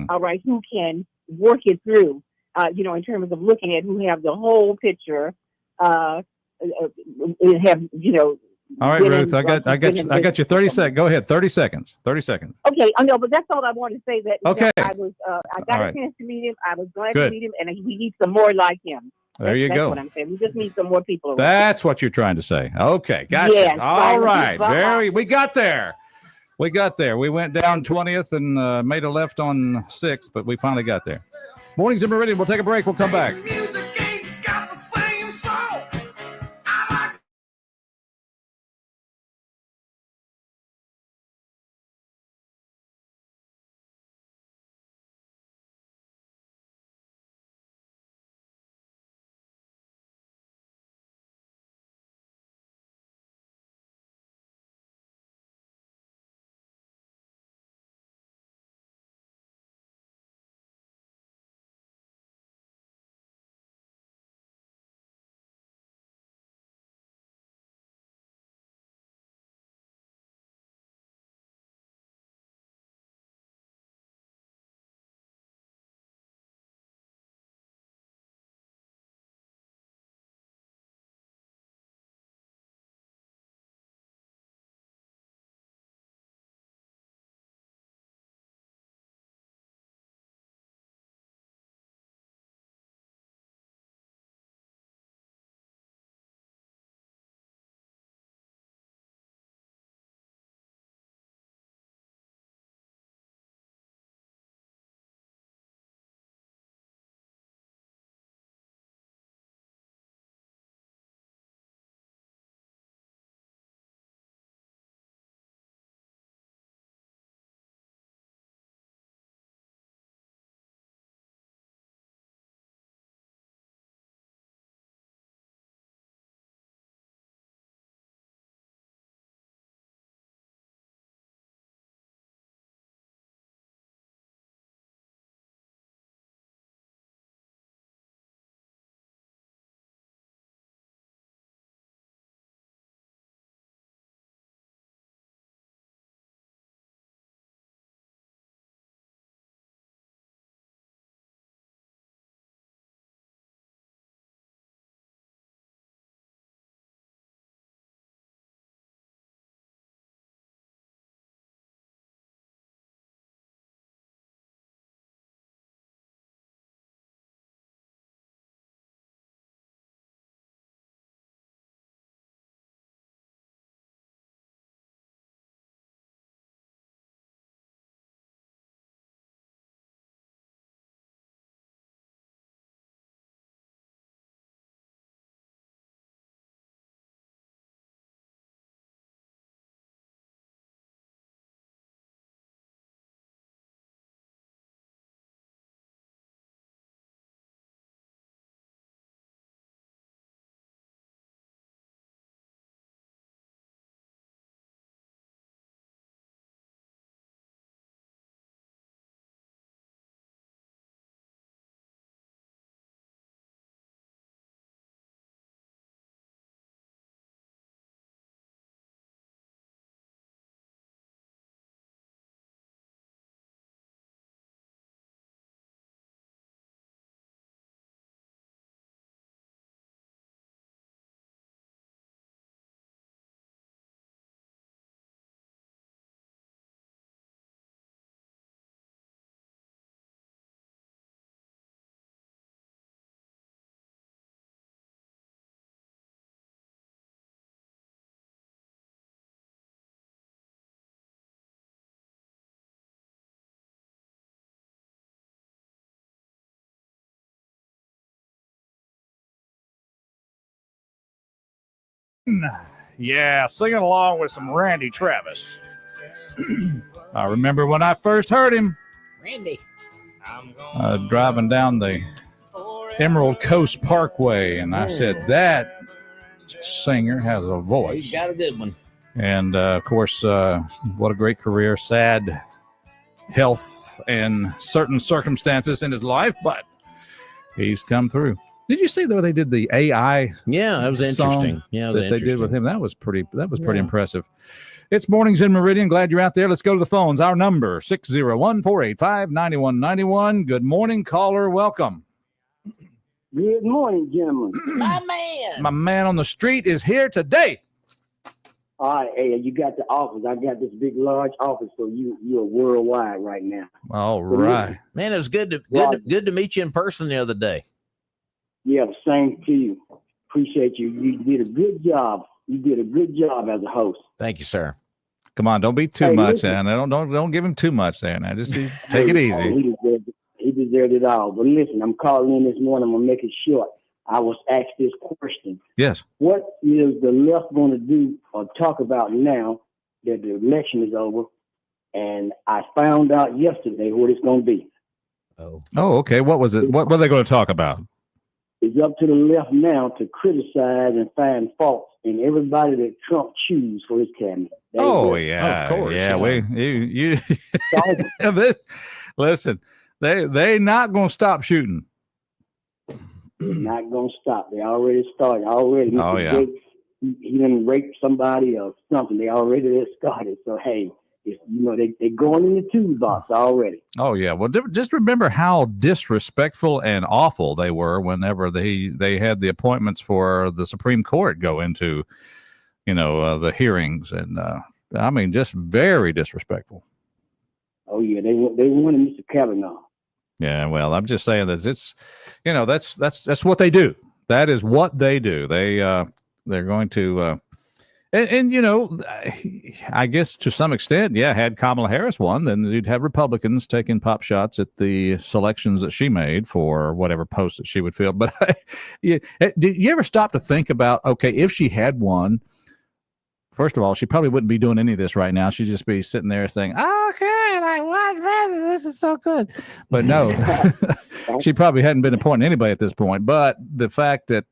all right, who can work it through, in terms of looking at who have the whole picture, have, All right, Ruth, I got you 30 seconds. Go ahead. 30 seconds. 30 seconds. Okay, I know, but that's all I wanted to say. That okay. I got a chance to meet him. I was glad to meet him, and we need some more like him. There you go. That's what I'm saying. We just need some more people around. That's what you're trying to say. Okay, gotcha. Yes, all right, we got there. We went down 20th and made a left on 6th, but we finally got there. Mornings in Meridian. We'll take a break. We'll come back. Yeah, singing along with some Randy Travis. I remember when I first heard him, Randy, driving down the Emerald Coast Parkway, and I said, that singer has a voice. He's got a good one. And, of course, what a great career. Sad health and certain circumstances in his life, but he's come through. Did you see though they did the AI? Yeah, that was interesting. Yeah, that they did with him. That was pretty impressive. It's Mornings in Meridian. Glad you're out there. Let's go to the phones. Our number, 601-485-9191. Good morning, caller. Welcome. Good morning, gentlemen. My man on the street is here today. All right, hey, you got the office. I got this big, large office, so you're worldwide right now. All right. Man, it was good to meet you in person the other day. Yeah, same to you. Appreciate you. You did a good job. You did a good job as a host. Thank you, sir. Come on, don't be too much, man. Don't give him too much there. Now, just take it easy. He deserved it all. But listen, I'm calling in this morning. I'm gonna make it short. I was asked this question. Yes. What is the left going to do or talk about now that the election is over? And I found out yesterday what it's going to be. Oh, okay. What was it? What are they going to talk about? It's up to the left now to criticize and find faults in everybody that Trump chooses for his cabinet. Yeah, of course. Yeah, you listen. They not going to stop shooting. Not going to stop. They already started. Already. Oh, yeah. He didn't rape somebody or something. They already started. So, hey, they're going in the toolbox already. Oh, yeah. Well, just remember how disrespectful and awful they were whenever they had the appointments for the Supreme Court go into, the hearings. And, I mean, just very disrespectful. Oh, yeah. They wanted Mr. Kavanaugh. Yeah, well, I'm just saying that it's, that's what they do. That is what they do. They're going to, I guess to some extent, had Kamala Harris won, then you'd have Republicans taking pop shots at the selections that she made for whatever post that she would fill. But did you ever stop to think about, okay, if she had won, first of all, she probably wouldn't be doing any of this right now. She'd just be sitting there saying, okay, I won, president. This is so good. But no, she probably hadn't been appointing anybody at this point. But the fact that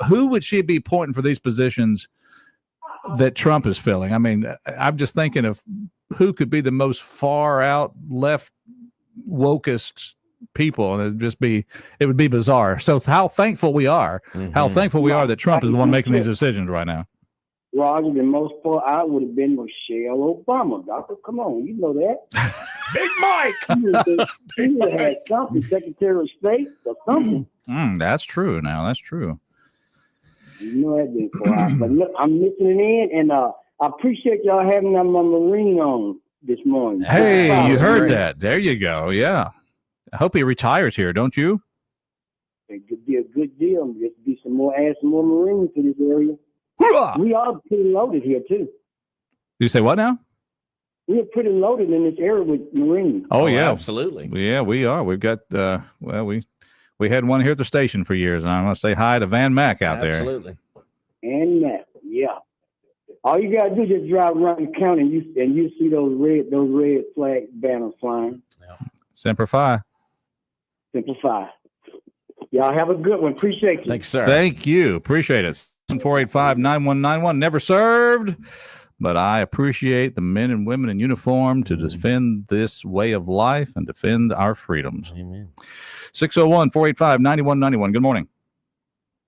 who would she be appointing for these positions that Trump is filling? I mean, I'm just thinking of who could be the most far out left wokest people, and it would be bizarre. So how thankful we are, that Trump is the one making these decisions right now. Roger, the most part, I would have been Michelle Obama. Doctor, come on, you know that. Big Mike. He would have had something, Secretary of State or something. That's true. Now that's true. You know that been for us. But look, I'm listening in, and I appreciate y'all having my Marine on this morning. Hey, you heard that? There you go. Yeah. I hope he retires here, don't you? It could be a good deal. Just be add some more Marines to this area. Hoorah! We are pretty loaded here too. You say what now? We're pretty loaded in this area with Marines. Oh yeah, absolutely. Yeah, we are. We've got we had one here at the station for years, and I want to say hi to Van Mack out there. Absolutely. And Mack, yeah. All you gotta do is just drive around the county and you see those red flag banners flying. Yeah. Semper Fi. Semper Fi. Y'all have a good one. Appreciate you. Thanks, sir. Thank you. Appreciate it. 485-9191. Never served, but I appreciate the men and women in uniform to defend this way of life and defend our freedoms. Amen. 601-485-9191. Good morning.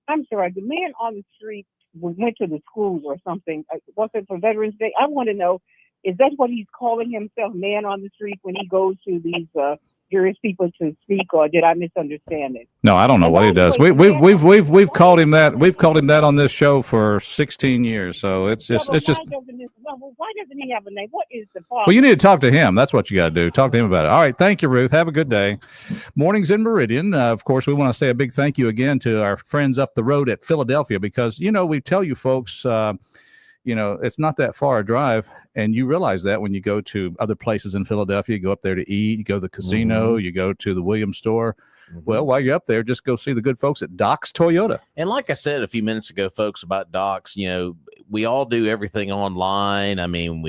I'm sorry. The man on the street went to the schools or something. Was it for Veterans Day? I want to know, is that what he's calling himself, man on the street, when he goes to these various people to speak, or did I misunderstand it? No, I don't know what he does. We've called him that. We've called him that on this show for 16 years. So it's just. Why doesn't he have a name? What is the problem? Well, you need to talk to him. That's what you got to do. Talk to him about it. All right. Thank you, Ruth. Have a good day. Mornings in Meridian. Of course, we want to say a big thank you again to our friends up the road at Philadelphia, because we tell you folks. It's not that far a drive, and you realize that when you go to other places in Philadelphia, you go up there to eat, you go to the casino, you go to the Williams store. Well, while you're up there, just go see the good folks at Doc's Toyota. And like I said a few minutes ago, folks, about Doc's, we all do everything online. I mean,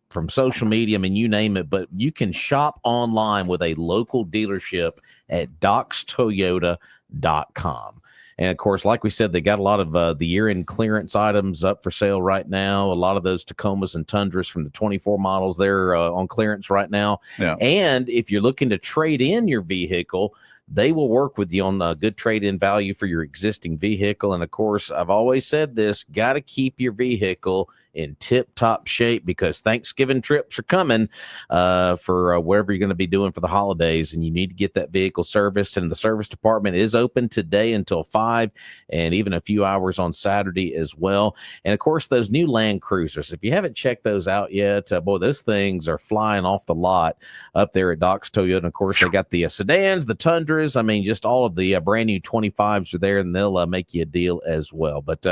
from social media, you name it, but you can shop online with a local dealership at docstoyota.com. And of course, like we said, they got a lot of the year-end clearance items up for sale right now. A lot of those Tacomas and Tundras from the 24 models, they're on clearance right now. Yeah. And if you're looking to trade in your vehicle, They will work with you on a good trade-in value for your existing vehicle. And of course, I've always said this, got to keep your vehicle in tip-top shape because Thanksgiving trips are coming for wherever you're going to be doing for the holidays, and you need to get that vehicle serviced. And the service department is open today until 5 and even a few hours on Saturday as well. And of course, those new Land Cruisers, if you haven't checked those out yet, boy, those things are flying off the lot up there at Doc's Toyota. And of course, they got the sedans, the Tundras. I mean, just all of the brand new 25s are there, and they'll make you a deal as well. But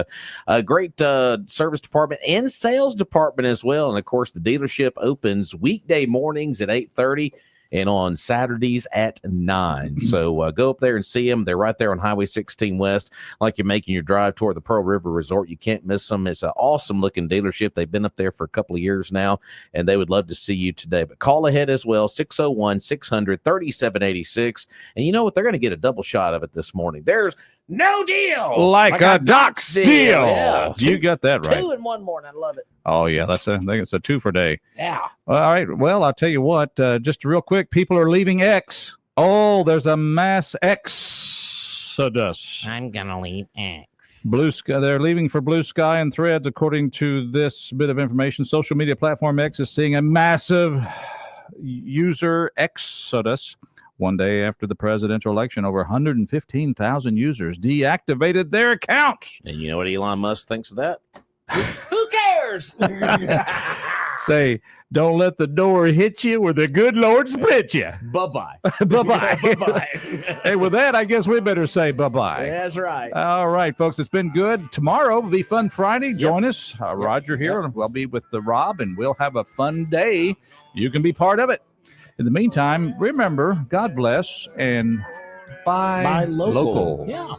a great service department and sales department as well. And of course, the dealership opens weekday mornings at 8:30 and on Saturdays at 9. So go up there and see them. They're right there on Highway 16 West. Like you're making your drive toward the Pearl River Resort, you can't miss them. It's an awesome looking dealership. They've been up there for a couple of years now, and they would love to see you today. But call ahead as well, 601-600-3786. And you know what? They're going to get a double shot of it this morning. There's no deal like a Doc's deal. Yeah. You got that right. 2 in 1 morning. I love it. Oh yeah, I think it's a 2 for day. Yeah. All right. Well, I'll tell you what. Just real quick, people are leaving X. Oh, there's a mass exodus. I'm gonna leave X. Blue Sky. They're leaving for Blue Sky and Threads, according to this bit of information. Social media platform X is seeing a massive user exodus. One day after the presidential election, over 115,000 users deactivated their accounts. And you know what Elon Musk thinks of that? Who cares? Say, don't let the door hit you or the good Lord split you. Bye-bye. Bye-bye. Bye-bye. Hey, with that, I guess we better say bye-bye. That's right. All right, folks, it's been good. Tomorrow will be Fun Friday. Join us. Roger here, and we'll be with Rob, and we'll have a fun day. You can be part of it. In the meantime, remember, God bless, and buy local. Yeah.